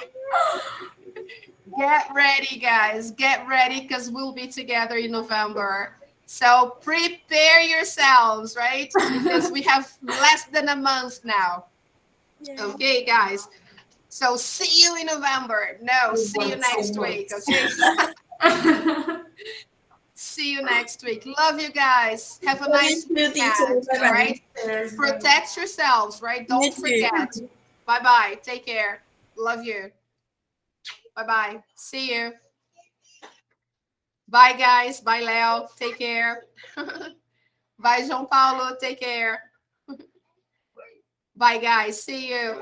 Get ready, guys. Get ready because we'll be together in November. So prepare yourselves, right? Because we have less than a month now. Okay, guys. So see you in November. No, see you next week. Okay. See you next week. Love you guys. Have a nice weekend. All right. Protect yourselves, right? Don't forget. Bye bye. Take care. Love you. Bye bye. See you. Bye, guys. Bye, Leo. Take care. Bye, João Paulo. Take care. Bye, guys. See you.